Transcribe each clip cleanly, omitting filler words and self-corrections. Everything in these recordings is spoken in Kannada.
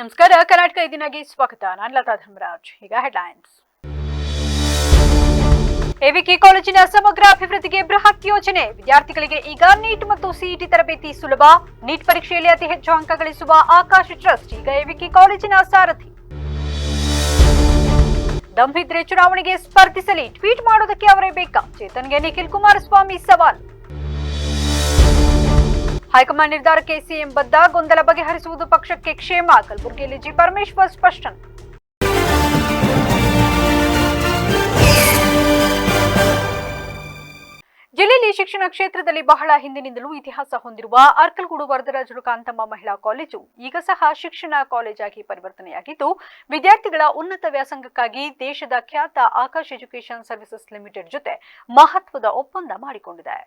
ನಮಸ್ಕಾರ. ಕರ್ನಾಟಕ ಇದೀನಾಗಿ ಸ್ವಾಗತ. ನಾನು ಲತಾ ಧರ್ಮರಾಜ್. ಈಗ ಹೆಡ್ಲೈನ್ಸ್. ಎವಿಕೆ ಕಾಲೇಜಿನ ಸಮಗ್ರ ಅಭಿವೃದ್ಧಿಗೆ ಬೃಹತ್ ಯೋಜನೆ. ವಿದ್ಯಾರ್ಥಿಗಳಿಗೆ ಈಗ ನೀಟ್ ಮತ್ತು ಸಿಇಟಿ ತರಬೇತಿ ಸುಲಭ. ನೀಟ್ ಪರೀಕ್ಷೆಯಲ್ಲಿ ಅತಿ ಹೆಚ್ಚು ಅಂಕ ಗಳಿಸುವ ಆಕಾಶ್ ಟ್ರಸ್ಟ್ ಈಗ ಎವಿಕೆ ಕಾಲೇಜಿನ ಸಾರಥಿ. ದಮ್ಮಿದ್ರೆ ಚುನಾವಣೆಗೆ ಸ್ಪರ್ಧಿಸಲಿ, ಟ್ವೀಟ್ ಮಾಡೋದಕ್ಕೆ ಅವರೇ ಬೇಕಾ? ಚೇತನ್ಗೆ ನಿಖಿಲ್ ಕುಮಾರಸ್ವಾಮಿ ಸವಾಲ್. ಹೈಕಮಾಂಡ್ ನಿರ್ಧಾರಕ್ಕೆ ಸಿಎಂ ಬದ್ಧ, ಗೊಂದಲ ಬಗೆಹರಿಸುವುದು ಪಕ್ಷಕ್ಕೆ ಕ್ಷೇಮ. ಕಲಬುರಗಿಯಲ್ಲಿ ಜಿ ಪರಮೇಶ್ವರ್ ಸ್ಪಷ್ಟನೆ. ಜಿಲ್ಲೆಯಲ್ಲಿ ಶಿಕ್ಷಣ ಕ್ಷೇತ್ರದಲ್ಲಿ ಬಹಳ ಹಿಂದಿನಿಂದಲೂ ಇತಿಹಾಸ ಹೊಂದಿರುವ ಅರ್ಕಲಗೂಡು ವರದರಾಜರು ಕಾಂತಮ್ಮ ಮಹಿಳಾ ಕಾಲೇಜು ಈಗ ಸಹ ಶಿಕ್ಷಣ ಕಾಲೇಜಾಗಿ ಪರಿವರ್ತನೆಯಾಗಿದ್ದು, ವಿದ್ಯಾರ್ಥಿಗಳ ಉನ್ನತ ವ್ಯಾಸಂಗಕ್ಕಾಗಿ ದೇಶದ ಖ್ಯಾತ ಆಕಾಶ್ ಎಜುಕೇಷನ್ ಸರ್ವಿಸಸ್ ಲಿಮಿಟೆಡ್ ಜೊತೆ ಮಹತ್ವದ ಒಪ್ಪಂದ ಮಾಡಿಕೊಂಡಿದೆ.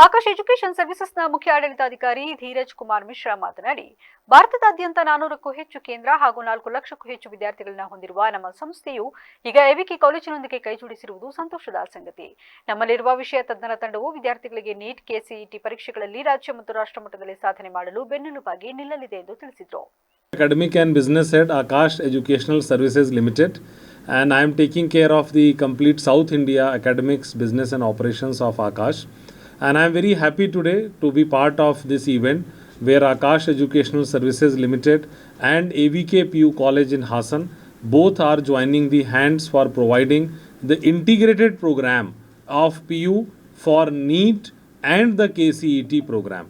ಆಕಾಶ್ ಎಜುಕೇಷನ್ ಸರ್ವಿಸಸ್ನ ಮುಖ್ಯ ಆಡಳಿತಾಧಿಕಾರಿ ಧೀರಜ್ ಕುಮಾರ್ ಮಿಶ್ರಾ ಮಾತನಾಡಿ, ಭಾರತದಾದ್ಯಂತ 400ಕ್ಕೂ ಹೆಚ್ಚು ಕೇಂದ್ರ ಹಾಗೂ 4 ಲಕ್ಷಕ್ಕೂ ಹೆಚ್ಚು ವಿದ್ಯಾರ್ಥಿಗಳನ್ನ ಹೊಂದಿರುವ ನಮ್ಮ ಸಂಸ್ಥೆಯು ಈಗ ಎವಿಕೆ ಕಾಲೇಜಿನೊಂದಿಗೆ ಕೈಜೋಡಿಸಿರುವುದು ಸಂತೋಷದ ಸಂಗತಿ. ನಮ್ಮಲ್ಲಿರುವ ವಿಷಯ ತಜ್ಞರ ತಂಡವು ವಿದ್ಯಾರ್ಥಿಗಳಿಗೆ ನೀಟ್, ಕೆಸಿಇಟಿ ಪರೀಕ್ಷೆಗಳಲ್ಲಿ ರಾಜ್ಯ ಮತ್ತು ರಾಷ್ಟ್ರ ಮಟ್ಟದಲ್ಲಿ ಸಾಧನೆ ಮಾಡಲು ಬೆನ್ನೆಲುಬಾಗಿ ನಿಲ್ಲಲಿದೆ ಎಂದು ತಿಳಿಸಿದರು. Academic and Business Head, Akash Educational Services Limited, and I am taking care of the complete South India academics, business and operations of Akash. And I am very happy today to be part of this event where Akash Educational Services Limited and AVK PU College in Hassan both are joining the hands for providing the integrated program of PU for NEET and the KCET program.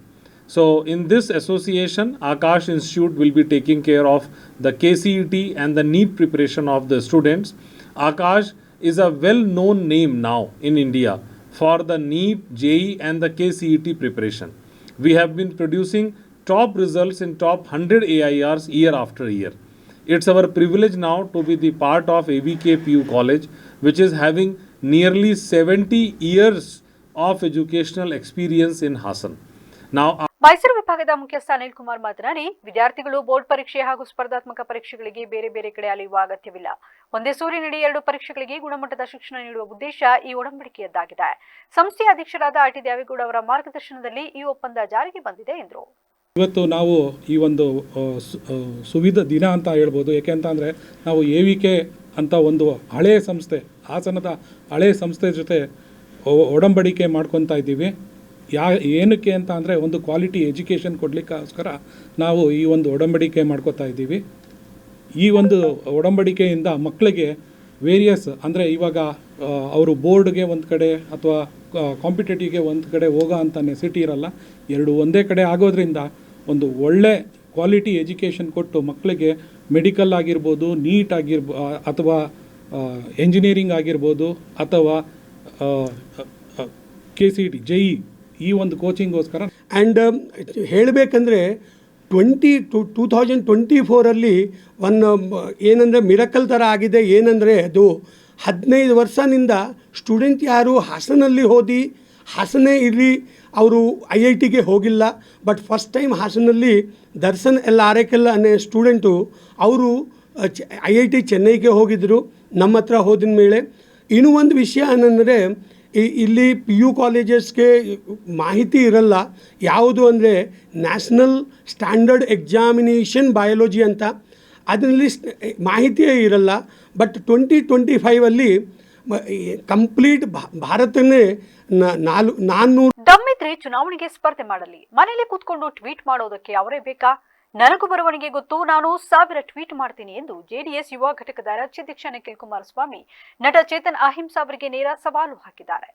So in this association, Akash Institute will be taking care of the KCET and the NEET preparation of the students. Akash is a well-known name now in India for the NEET, JEE and the KCET preparation. We have been producing top results in top 100 AIRs year after year. It's our privilege now to be the part of AVK PU College, which is having nearly 70 years of educational experience in Hassan. Now, Mysuru ವಿಭಾಗದ ಮುಖ್ಯಸ್ಥ ಅನಿಲ್ ಕುಮಾರ್ ಮಾತನಾಡಿ, ವಿದ್ಯಾರ್ಥಿಗಳು ಬೋರ್ಡ್ ಪರೀಕ್ಷೆ ಹಾಗೂ ಸ್ಪರ್ಧಾತ್ಮಕ ಪರೀಕ್ಷೆಗಳಿಗೆ ಬೇರೆ ಬೇರೆ ಕಡೆ ಅಲೆಯುವ ಅಗತ್ಯವಿಲ್ಲ. ಒಂದೇ ಸೂರಿನಡಿ 2 ಪರೀಕ್ಷೆಗಳಿಗೆ ಗುಣಮಟ್ಟದ ಶಿಕ್ಷಣ ನೀಡುವ ಉದ್ದೇಶ ಈ ಒಡಂಬಡಿಕೆಯದ್ದಾಗಿದೆ. ಸಂಸ್ಥೆಯ ಅಧ್ಯಕ್ಷರಾದ ಆರ್ ಟಿ ದೇವೇಗೌಡ ಅವರ ಮಾರ್ಗದರ್ಶನದಲ್ಲಿ ಈ ಒಪ್ಪಂದ ಜಾರಿಗೆ ಬಂದಿದೆ ಎಂದರು. ಇವತ್ತು ನಾವು ಈ ಒಂದು ಸುವಿಧ ದಿನ ಅಂತ ಹೇಳ್ಬೋದು. ಏಕೆಂತಂದರೆ ನಾವು ಎವಿಕೆ ಅಂತ ಒಂದು ಹಳೆಯ ಸಂಸ್ಥೆ, ಹಾಸನದ ಹಳೆಯ ಸಂಸ್ಥೆ ಜೊತೆ ಒಡಂಬಡಿಕೆ ಮಾಡ್ಕೊತಾ ಇದ್ದೀವಿ. ಏನಕ್ಕೆ ಅಂತ ಅಂದರೆ ಒಂದು ಕ್ವಾಲಿಟಿ ಎಜುಕೇಷನ್ ಕೊಡಲಿಕ್ಕೋಸ್ಕರ ನಾವು ಈ ಒಂದು ಒಡಂಬಡಿಕೆ ಮಾಡ್ಕೋತಾ ಇದ್ದೀವಿ. ಈ ಒಂದು ಒಡಂಬಡಿಕೆಯಿಂದ ಮಕ್ಕಳಿಗೆ ವೇರಿಯಸ್ ಅಂದರೆ ಇವಾಗ ಅವರು ಬೋರ್ಡ್ಗೆ ಒಂದು ಕಡೆ ಅಥವಾ ಕಾಂಪಿಟೇಟಿವ್ಗೆ ಒಂದು ಕಡೆ ಹೋಗೋ ಅಂಥ ನೆಸಿಟಿ ಇರಲ್ಲ. ಎರಡು ಒಂದೇ ಕಡೆ ಆಗೋದ್ರಿಂದ ಒಂದು ಒಳ್ಳೆ ಕ್ವಾಲಿಟಿ ಎಜುಕೇಷನ್ ಕೊಟ್ಟು ಮಕ್ಕಳಿಗೆ ಮೆಡಿಕಲ್ ಆಗಿರ್ಬೋದು, ನೀಟ್ ಅಥವಾ ಎಂಜಿನಿಯರಿಂಗ್ ಆಗಿರ್ಬೋದು ಅಥವಾ KCET, JEE ಈ ಒಂದು ಕೋಚಿಂಗ್ಗೋಸ್ಕರ. ಆ್ಯಂಡ್ ಹೇಳಬೇಕಂದ್ರೆ 2024 ಏನಂದರೆ ಮಿರಕಲ್ ಥರ ಆಗಿದೆ. ಏನಂದರೆ ಅದು 15 ವರ್ಷದಿಂದ ಸ್ಟೂಡೆಂಟ್ ಯಾರು ಹಾಸನಲ್ಲಿ ಓದಿ ಹಾಸನೇ ಇರಲಿ, ಅವರು IITಗೆ ಹೋಗಿಲ್ಲ. ಬಟ್ ಫಸ್ಟ್ ಟೈಮ್ ಹಾಸನಲ್ಲಿ ದರ್ಶನ್ LRKL ಅನ್ನೋ ಸ್ಟೂಡೆಂಟು ಅವರು IIT ಚೆನ್ನೈಗೆ ಹೋಗಿದ್ದರು. ನಮ್ಮ ಹತ್ರ ಹೋದಿನ ಮೇಲೆ ಇನ್ನೂ ಒಂದು ವಿಷಯ ಏನಂದರೆ, ಇಲ್ಲಿ PU ಕಾಲೇಜಸ್ಗೆ ಮಾಹಿತಿ ಇರಲ್ಲ. ಯಾವುದು ಅಂದರೆ ನ್ಯಾಷನಲ್ ಸ್ಟ್ಯಾಂಡರ್ಡ್ ಎಕ್ಸಾಮಿನೇಷನ್ ಬಯಾಲಜಿ ಅಂತ, ಅದರಲ್ಲಿ ಮಾಹಿತಿಯೇ ಇರಲ್ಲ. ಬಟ್ 2025 ಕಂಪ್ಲೀಟ್ ಭಾರತನೇ 400 ದಮ್ಮಿದ್ರೆ ಚುನಾವಣೆಗೆ ಸ್ಪರ್ಧೆ ಮಾಡಲಿ, ಮನೆಯಲ್ಲಿ ಕೂತ್ಕೊಂಡು ಟ್ವೀಟ್ ಮಾಡೋದಕ್ಕೆ ಅವರೇ ಬೇಕಾ? ನನಗೂ ಬರವಣಿಗೆ ಗೊತ್ತು, ನಾನು 1000 ಟ್ವೀಟ್ ಮಾಡ್ತೀನಿ ಎಂದು ಜೆಡಿಎಸ್ ಯುವ ಘಟಕದ ರಾಜ್ಯಾಧ್ಯಕ್ಷ ನಿಖಿಲ್ ಕುಮಾರಸ್ವಾಮಿ ನಟ ಚೇತನ್ ಅಹಿಂಸಾ ಅವರಿಗೆ ನೇರ ಸವಾಲು ಹಾಕಿದ್ದಾರೆ.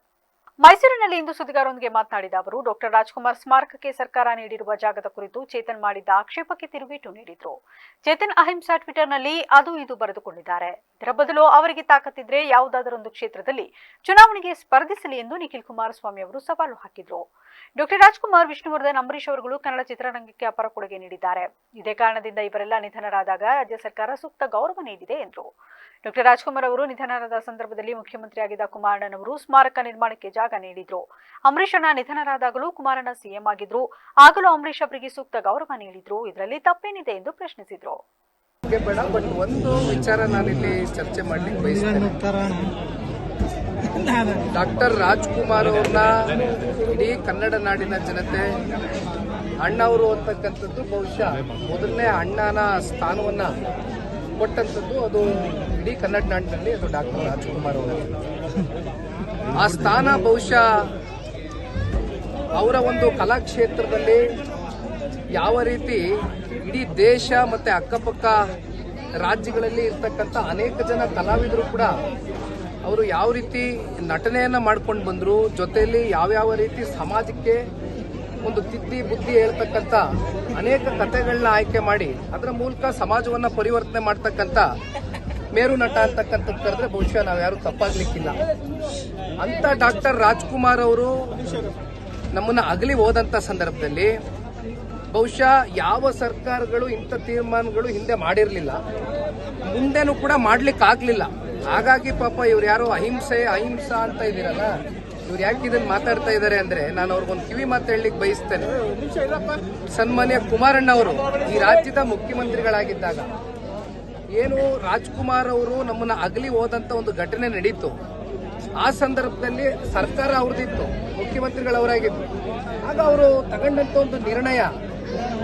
ಮೈಸೂರಿನಲ್ಲಿ ಇಂದು ಸುದ್ದಿಗಾರರೊಂದಿಗೆ ಮಾತನಾಡಿದ ಅವರು, ಡಾಕ್ಟರ್ ರಾಜ್ಕುಮಾರ್ ಸ್ಮಾರಕಕ್ಕೆ ಸರ್ಕಾರ ನೀಡಿರುವ ಜಾಗದ ಕುರಿತು ಚೇತನ್ ಮಾಡಿದ್ದ ಆಕ್ಷೇಪಕ್ಕೆ ತಿರುಗೇಟು ನೀಡಿದ್ರು. ಚೇತನ್ ಅಹಿಂಸಾ ಟ್ವಿಟರ್ನಲ್ಲಿ ಅದು ಇದು ಬರೆದುಕೊಂಡಿದ್ದಾರೆ. ಇದರ ಬದಲು ಅವರಿಗೆ ತಾಕತ್ತಿದ್ರೆ ಯಾವುದಾದರೊಂದು ಕ್ಷೇತ್ರದಲ್ಲಿ ಚುನಾವಣೆಗೆ ಸ್ಪರ್ಧಿಸಲಿ ಎಂದು ನಿಖಿಲ್ ಕುಮಾರಸ್ವಾಮಿ ಅವರು ಸವಾಲು ಹಾಕಿದ್ರು. ಡಾಕ್ಟರ್ ರಾಜ್ಕುಮಾರ್, ವಿಷ್ಣುವರ್ಧನ್, ಅಂಬರೀಶ್ ಅವರುಗಳು ಕನ್ನಡ ಚಿತ್ರರಂಗಕ್ಕೆ ಅಪಾರ ಕೊಡುಗೆ ನೀಡಿದ್ದಾರೆ. ಇದೇ ಕಾರಣದಿಂದ ಇವರೆಲ್ಲ ನಿಧನರಾದಾಗ ರಾಜ್ಯ ಸರ್ಕಾರ ಸೂಕ್ತ ಗೌರವ ನೀಡಿದೆ ಎಂದರು. ಡಾಕ್ಟರ್ ರಾಜ್ಕುಮಾರ್ ಅವರು ನಿಧನರಾದ ಸಂದರ್ಭದಲ್ಲಿ ಮುಖ್ಯಮಂತ್ರಿಯಾಗಿದ್ದ ಕುಮಾರಣ್ಣನವರು ಸ್ಮಾರಕ ನಿರ್ಮಾಣಕ್ಕೆ ಜಾಗ ನೀಡಿದ್ರು. ಅಂಬರೀಶ್ ಅಣ್ಣ ನಿಧನರಾದಾಗಲೂ ಕುಮಾರಣ್ಣ ಸಿಎಂ ಆಗಿದ್ರು. ಆಗಲೂ ಅಂಬರೀಶ್ ಅವರಿಗೆ ಸೂಕ್ತ ಗೌರವ ನೀಡಿದ್ರು. ಇದರಲ್ಲಿ ತಪ್ಪೇನಿದೆ ಎಂದು ಪ್ರಶ್ನಿಸಿದ್ರು. ಒಂದು ವಿಚಾರ ನಾನಿಲ್ಲಿ ಚರ್ಚೆ ಮಾಡಲಿಕ್ಕೆ ಬಯಸ್ತೇನೆ. ಡಾಕ್ಟರ್ ರಾಜ್ಕುಮಾರ್ ಅವ್ರನ್ನ ಇಡೀ ಕನ್ನಡ ನಾಡಿನ ಜನತೆ ಅಣ್ಣವರು ಅಂತಕ್ಕಂಥದ್ದು ಬಹುಶಃ ಮೊದಲನೇ ಅಣ್ಣನ ಸ್ಥಾನವನ್ನ ಕೊಟ್ಟಂಥದ್ದು ಅದು ಇಡೀ ಕನ್ನಡ ನಾಡಿನಲ್ಲಿ ಅದು ಡಾಕ್ಟರ್ ರಾಜ್ಕುಮಾರ್ ಅವರು. ಆ ಸ್ಥಾನ ಬಹುಶಃ ಅವರ ಒಂದು ಕಲಾಕ್ಷೇತ್ರದಲ್ಲಿ ಯಾವ ರೀತಿ ಇಡೀ ದೇಶ ಮತ್ತೆ ಅಕ್ಕಪಕ್ಕ ರಾಜ್ಯಗಳಲ್ಲಿ ಇರ್ತಕ್ಕಂಥ ಅನೇಕ ಜನ ಕಲಾವಿದರು ಕೂಡ ಅವರು ಯಾವ ರೀತಿ ನಟನೆಯನ್ನ ಮಾಡ್ಕೊಂಡು ಬಂದ್ರು, ಜೊತೆಯಲ್ಲಿ ಯಾವ್ಯಾವ ರೀತಿ ಸಮಾಜಕ್ಕೆ ಒಂದು ತಿದ್ದಿ ಬುದ್ಧಿ ಹೇಳ್ತಕ್ಕಂಥ ಅನೇಕ ಕಥೆಗಳನ್ನ ಆಯ್ಕೆ ಮಾಡಿ ಅದರ ಮೂಲಕ ಸಮಾಜವನ್ನ ಪರಿವರ್ತನೆ ಮಾಡ್ತಕ್ಕಂಥ ಮೇರು ನಟ ಅಂತಕ್ಕಂಥದ್ದು ಕರೆದ್ರೆ ಬಹುಶಃ ನಾವ್ಯಾರು ತಪ್ಪಾಗ್ಲಿಕ್ಕಿಲ್ಲ. ಅಂತ ಡಾಕ್ಟರ್ ರಾಜ್ಕುಮಾರ್ ಅವರು ನಮ್ಮನ್ನ ಅಗಲಿ ಹೋದಂತ ಸಂದರ್ಭದಲ್ಲಿ ಬಹುಶಃ ಯಾವ ಸರ್ಕಾರಗಳು ಇಂಥ ತೀರ್ಮಾನಗಳು ಹಿಂದೆ ಮಾಡಿರಲಿಲ್ಲ, ಮುಂದೆನೂ ಕೂಡ ಮಾಡ್ಲಿಕ್ಕೆ ಆಗ್ಲಿಲ್ಲ. ಹಾಗಾಗಿ ಪಾಪ ಇವ್ರು ಯಾರೋ ಅಹಿಂಸಾ ಅಂತ ಇದ್ದೀರಲ್ಲ, ಇವ್ರು ಯಾಕೆ ಇದನ್ನ ಮಾತಾಡ್ತಾ ಇದ್ದಾರೆ ಅಂದ್ರೆ ನಾನು ಅವ್ರಿಗೊಂದು ಕಿವಿ ಮಾತು ಹೇಳಲಿಕ್ಕೆ ಬಯಸ್ತೇನೆ. ಸನ್ಮಾನ್ಯ ಕುಮಾರಣ್ಣ ಅವರು ಈ ರಾಜ್ಯದ ಮುಖ್ಯಮಂತ್ರಿಗಳಾಗಿದ್ದಾಗ ಏನು ರಾಜ್ಕುಮಾರ್ ಅವರು ನಮ್ಮನ್ನ ಅಗಲಿ ಹೋದಂತ ಒಂದು ಘಟನೆ ನಡೀತು, ಆ ಸಂದರ್ಭದಲ್ಲಿ ಸರ್ಕಾರ ಅವ್ರದಿತ್ತು, ಮುಖ್ಯಮಂತ್ರಿಗಳವರಾಗಿತ್ತು. ಆಗ ಅವರು ತಗೊಂಡಂತ ಒಂದು ನಿರ್ಣಯ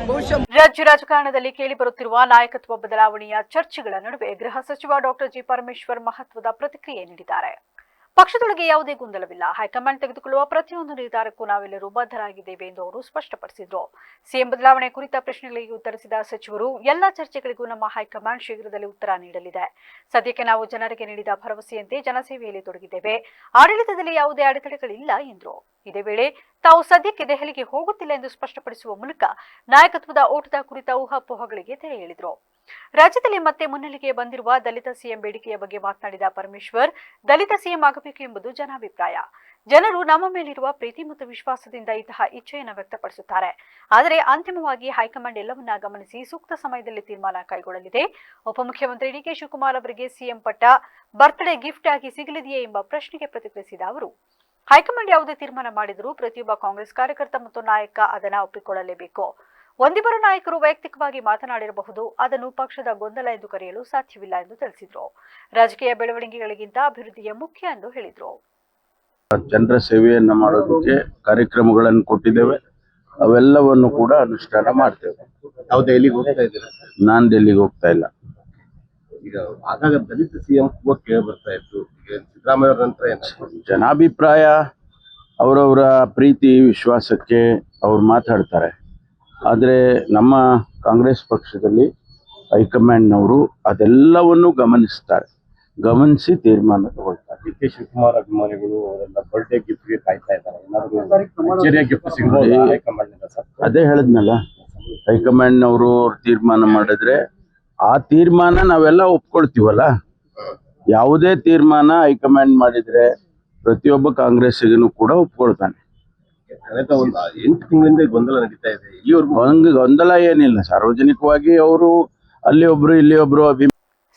ಬಹುಶಃ ರಾಜ್ಯ ರಾಜಕಾರಣದಲ್ಲಿ ಕೇಳಿಬರುತ್ತಿರುವ ನಾಯಕತ್ವ ಬದಲಾವಣೆಯ ಚರ್ಚೆಗಳ ನಡುವೆ ಗೃಹ ಸಚಿವ ಡಾಕ್ಟರ್ ಜಿ ಪರಮೇಶ್ವರ್ ಮಹತ್ವದ ಪ್ರತಿಕ್ರಿಯೆ ನೀಡಿದ್ದಾರೆ. ಪಕ್ಷದೊಳಗೆ ಯಾವುದೇ ಗೊಂದಲವಿಲ್ಲ, ಹೈಕಮಾಂಡ್ ತೆಗೆದುಕೊಳ್ಳುವ ಪ್ರತಿಯೊಂದು ನಿರ್ಧಾರಕ್ಕೂ ನಾವೆಲ್ಲರೂ ಬದ್ಧರಾಗಿದ್ದೇವೆ ಎಂದು ಅವರು ಸ್ಪಷ್ಟಪಡಿಸಿದರು. ಸಿಎಂ ಬದಲಾವಣೆ ಕುರಿತ ಪ್ರಶ್ನೆಗಳಿಗೆ ಉತ್ತರಿಸಿದ ಸಚಿವರು, ಎಲ್ಲಾ ಚರ್ಚೆಗಳಿಗೂ ನಮ್ಮ ಹೈಕಮಾಂಡ್ ಶೀಘ್ರದಲ್ಲಿ ಉತ್ತರ ನೀಡಲಿದೆ. ಸದ್ಯಕ್ಕೆ ನಾವು ಜನರಿಗೆ ನೀಡಿದ ಭರವಸೆಯಂತೆ ಜನಸೇವೆಯಲ್ಲಿ ತೊಡಗಿದ್ದೇವೆ. ಆಡಳಿತದಲ್ಲಿ ಯಾವುದೇ ಅಡೆತಡೆಗಳಿಲ್ಲ ಎಂದರು. ಇದೇ ವೇಳೆ ತಾವು ಸದ್ಯಕ್ಕೆ ದೆಹಲಿಗೆ ಹೋಗುತ್ತಿಲ್ಲ ಎಂದು ಸ್ಪಷ್ಟಪಡಿಸುವ ಮೂಲಕ ನಾಯಕತ್ವದ ಓಟದ ಕುರಿತ ಊಹಾಪೋಹಗಳಿಗೆ ತೆರೆ ಎಳೆದರು. ರಾಜ್ಯದಲ್ಲಿ ಮತ್ತೆ ಮುನ್ನೆಲೆಗೆ ಬಂದಿರುವ ದಲಿತ ಸಿಎಂ ಬೇಡಿಕೆಯ ಬಗ್ಗೆ ಮಾತನಾಡಿದ ಪರಮೇಶ್ವರ್, ದಲಿತ ಸಿಎಂ ಆಗಬೇಕು ಎಂಬುದು ಜನಾಭಿಪ್ರಾಯ. ಜನರು ನಮ್ಮ ಮೇಲಿರುವ ಪ್ರೀತಿ ಮತ್ತು ವಿಶ್ವಾಸದಿಂದ ಇಂತಹ ಇಚ್ಛೆಯನ್ನು ವ್ಯಕ್ತಪಡಿಸುತ್ತಾರೆ. ಆದರೆ ಅಂತಿಮವಾಗಿ ಹೈಕಮಾಂಡ್ ಎಲ್ಲವನ್ನ ಗಮನಿಸಿ ಸೂಕ್ತ ಸಮಯದಲ್ಲಿ ತೀರ್ಮಾನ ಕೈಗೊಳ್ಳಲಿದೆ. ಉಪಮುಖ್ಯಮಂತ್ರಿ ಡಿಕೆ ಶಿವಕುಮಾರ್ ಅವರಿಗೆ ಸಿಎಂ ಪಟ್ಟ ಬರ್ತ್ಡೇ ಗಿಫ್ಟ್ ಆಗಿ ಸಿಗಲಿದೆಯೇ ಎಂಬ ಪ್ರಶ್ನೆಗೆ ಪ್ರತಿಕ್ರಿಯಿಸಿದ ಅವರು, ಹೈಕಮಾಂಡ್ ಯಾವುದೇ ತೀರ್ಮಾನ ಮಾಡಿದರೂ ಪ್ರತಿಯೊಬ್ಬ ಕಾಂಗ್ರೆಸ್ ಕಾರ್ಯಕರ್ತ ಮತ್ತು ನಾಯಕ ಅದನ್ನು ಒಪ್ಪಿಕೊಳ್ಳಲೇಬೇಕು. ಒಂದಿಬ್ಬರು ನಾಯಕರು ವೈಯಕ್ತಿಕವಾಗಿ ಮಾತನಾಡಿರಬಹುದು, ಅದನ್ನು ಪಕ್ಷದ ಗೊಂದಲ ಎಂದು ಕರೆಯಲು ಸಾಧ್ಯವಿಲ್ಲ ಎಂದು ತಿಳಿಸಿದರು. ರಾಜಕೀಯ ಬೆಳವಣಿಗೆಗಳಿಗಿಂತ ಅಭಿವೃದ್ಧಿಯ ಮುಖ್ಯ ಎಂದು ಹೇಳಿದರು. ಜನರ ಸೇವೆಯನ್ನ ಮಾಡೋದಕ್ಕೆ ಕಾರ್ಯಕ್ರಮಗಳನ್ನು ಕೊಟ್ಟಿದ್ದೇವೆ, ಅವೆಲ್ಲವನ್ನು ಕೂಡ ಅನುಷ್ಠಾನ ಮಾಡ್ತೇವೆ. ತಾವು ದೆಹಲಿಗೆ ಹೋಗ್ತಾ ಇದ್ದೀರಾ? ನಾನು ಡೆಲ್ಲಿಗೆ ಹೋಗ್ತಾ ಇಲ್ಲ. ಈಗ ಆಗಾಗ ದಲಿತ ಸಿಎಂ ಕೇಳಿ ಬರ್ತಾ ಇತ್ತು, ಸಿದ್ದರಾಮಯ್ಯ ಅವರ ನಂತರ ಜನಾಭಿಪ್ರಾಯ ಅವರವರ ಪ್ರೀತಿ ವಿಶ್ವಾಸಕ್ಕೆ ಅವ್ರು ಮಾತಾಡ್ತಾರೆ. ಆದರೆ ನಮ್ಮ ಕಾಂಗ್ರೆಸ್ ಪಕ್ಷದಲ್ಲಿ ಹೈಕಮಾಂಡ್ನವರು ಅದೆಲ್ಲವನ್ನು ಗಮನಿಸಿ ತೀರ್ಮಾನ ತಗೊಳ್ತಾರೆ. ಡಿ ಕೆ ಶಿವಕುಮಾರ್ ಅಭಿಮಾನಿಗಳು ಅವರೆಲ್ಲ ಬರ್ಡೇ ಗಿಫ್ಟ್ಗೆ ಕಾಯ್ತಾ ಇದ್ದಾರೆ. ಏನಾದರೂ ಗಿಫ್ಟ್ ಸಿಗಬಹುದು ಹೈಕಮಾಂಡ್ ಸರ್? ಅದೇ ಹೇಳಿದ್ನಲ್ಲ, ಹೈಕಮಾಂಡ್ನವರು ತೀರ್ಮಾನ ಮಾಡಿದ್ರೆ ಆ ತೀರ್ಮಾನ ನಾವೆಲ್ಲ ಒಪ್ಕೊಳ್ತೀವಲ್ಲ. ಯಾವುದೇ ತೀರ್ಮಾನ ಹೈಕಮಾಂಡ್ ಮಾಡಿದ್ರೆ ಪ್ರತಿಯೊಬ್ಬ ಕಾಂಗ್ರೆಸ್ಸಿಗೂ ಕೂಡ ಒಪ್ಕೊಳ್ತಾನೆ. ಕಳೆದ ಒಂದು 8 ತಿಂಗಳಿಂದ ಗೊಂದಲ ನಡೀತಾ ಇದೆ. ಈವರೆಗೂ ಗೊಂದಲ ಏನಿಲ್ಲ. ಸಾರ್ವಜನಿಕವಾಗಿ ಅವರು ಅಲ್ಲಿ ಒಬ್ರು ಇಲ್ಲಿ ಒಬ್ರು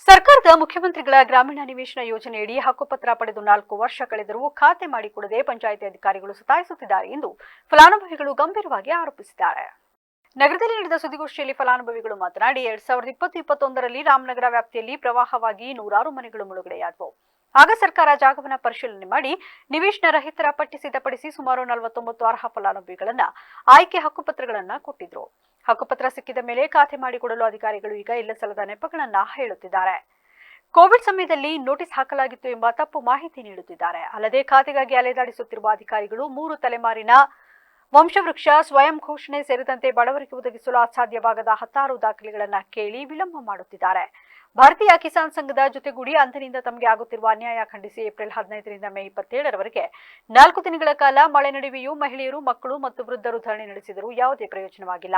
ಸರ್ಕಾರದ ಮುಖ್ಯಮಂತ್ರಿಗಳ ಗ್ರಾಮೀಣ ನಿವೇಶನ ಯೋಜನೆಯಡಿ ಹಕ್ಕುಪತ್ರ ಪಡೆದು 4 ವರ್ಷ ಕಳೆದರೂ ಖಾತೆ ಮಾಡಿಕೊಡದೆ ಪಂಚಾಯಿತಿ ಅಧಿಕಾರಿಗಳು ಸತಾಯಿಸುತ್ತಿದ್ದಾರೆ ಎಂದು ಫಲಾನುಭವಿಗಳು ಗಂಭೀರವಾಗಿ ಆರೋಪಿಸಿದ್ದಾರೆ. ನಗರದಲ್ಲಿ ನಡೆದ ಸುದ್ದಿಗೋಷ್ಠಿಯಲ್ಲಿ ಫಲಾನುಭವಿಗಳು ಮಾತನಾಡಿ 2020-21ರಲ್ಲಿ ರಾಮನಗರ ವ್ಯಾಪ್ತಿಯಲ್ಲಿ ಪ್ರವಾಹವಾಗಿ ನೂರಾರು ಮನೆಗಳು ಮುಳುಗಡೆಯಾದವು. ಆಗ ಸರ್ಕಾರ ಜಾಗವನ್ನು ಪರಿಶೀಲನೆ ಮಾಡಿ ನಿವೇಶನ ರಹಿತರ ಪಟ್ಟಿ ಸಿದ್ಧಪಡಿಸಿ ಸುಮಾರು 49 ಅರ್ಹ ಫಲಾನುಭವಿಗಳನ್ನ ಆಯ್ಕೆ ಹಕ್ಕುಪತ್ರಗಳನ್ನ ಕೊಟ್ಟಿದ್ರು. ಹಕ್ಕುಪತ್ರ ಸಿಕ್ಕಿದ ಮೇಲೆ ಖಾತೆ ಮಾಡಿಕೊಡಲು ಅಧಿಕಾರಿಗಳು ಈಗ ಇಲ್ಲ ಸಲ್ಲದ ನೆಪಗಳನ್ನ ಹೇಳುತ್ತಿದ್ದಾರೆ. ಕೋವಿಡ್ ಸಮಯದಲ್ಲಿ ನೋಟಿಸ್ ಹಾಕಲಾಗಿತ್ತು ಎಂಬ ತಪ್ಪು ಮಾಹಿತಿ ನೀಡುತ್ತಿದ್ದಾರೆ. ಅಲ್ಲದೆ ಖಾತೆಗಾಗಿ ಅಲೆದಾಡಿಸುತ್ತಿರುವ ಅಧಿಕಾರಿಗಳು 3 ತಲೆಮಾರಿನ ವಂಶವೃಕ್ಷ, ಸ್ವಯಂ ಘೋಷಣೆ ಸೇರಿದಂತೆ ಬಡವರಿಗೆ ಒದಗಿಸಲು ಅಸಾಧ್ಯವಾಗದ 10 ದಾಖಲೆಗಳನ್ನ ಕೇಳಿ ವಿಳಂಬ ಮಾಡುತ್ತಿದ್ದಾರೆ. ಭಾರತೀಯ ಕಿಸಾನ್ ಸಂಘದ ಜೊತೆಗೂಡಿ ಅಂದಿನಿಂದ ತಮಗೆ ಆಗುತ್ತಿರುವ ಅನ್ಯಾಯ ಖಂಡಿಸಿ ಏಪ್ರಿಲ್ 15ರಿಂದ ಮೇ 27ರವರೆಗೆ 4 ದಿನಗಳ ಕಾಲ ಮಳೆ ನಡುವೆಯೂ ಮಹಿಳೆಯರು, ಮಕ್ಕಳು ಮತ್ತು ವೃದ್ಧರು ಧರಣಿ ನಡೆಸಿದರೂ ಯಾವುದೇ ಪ್ರಯೋಜನವಾಗಿಲ್ಲ.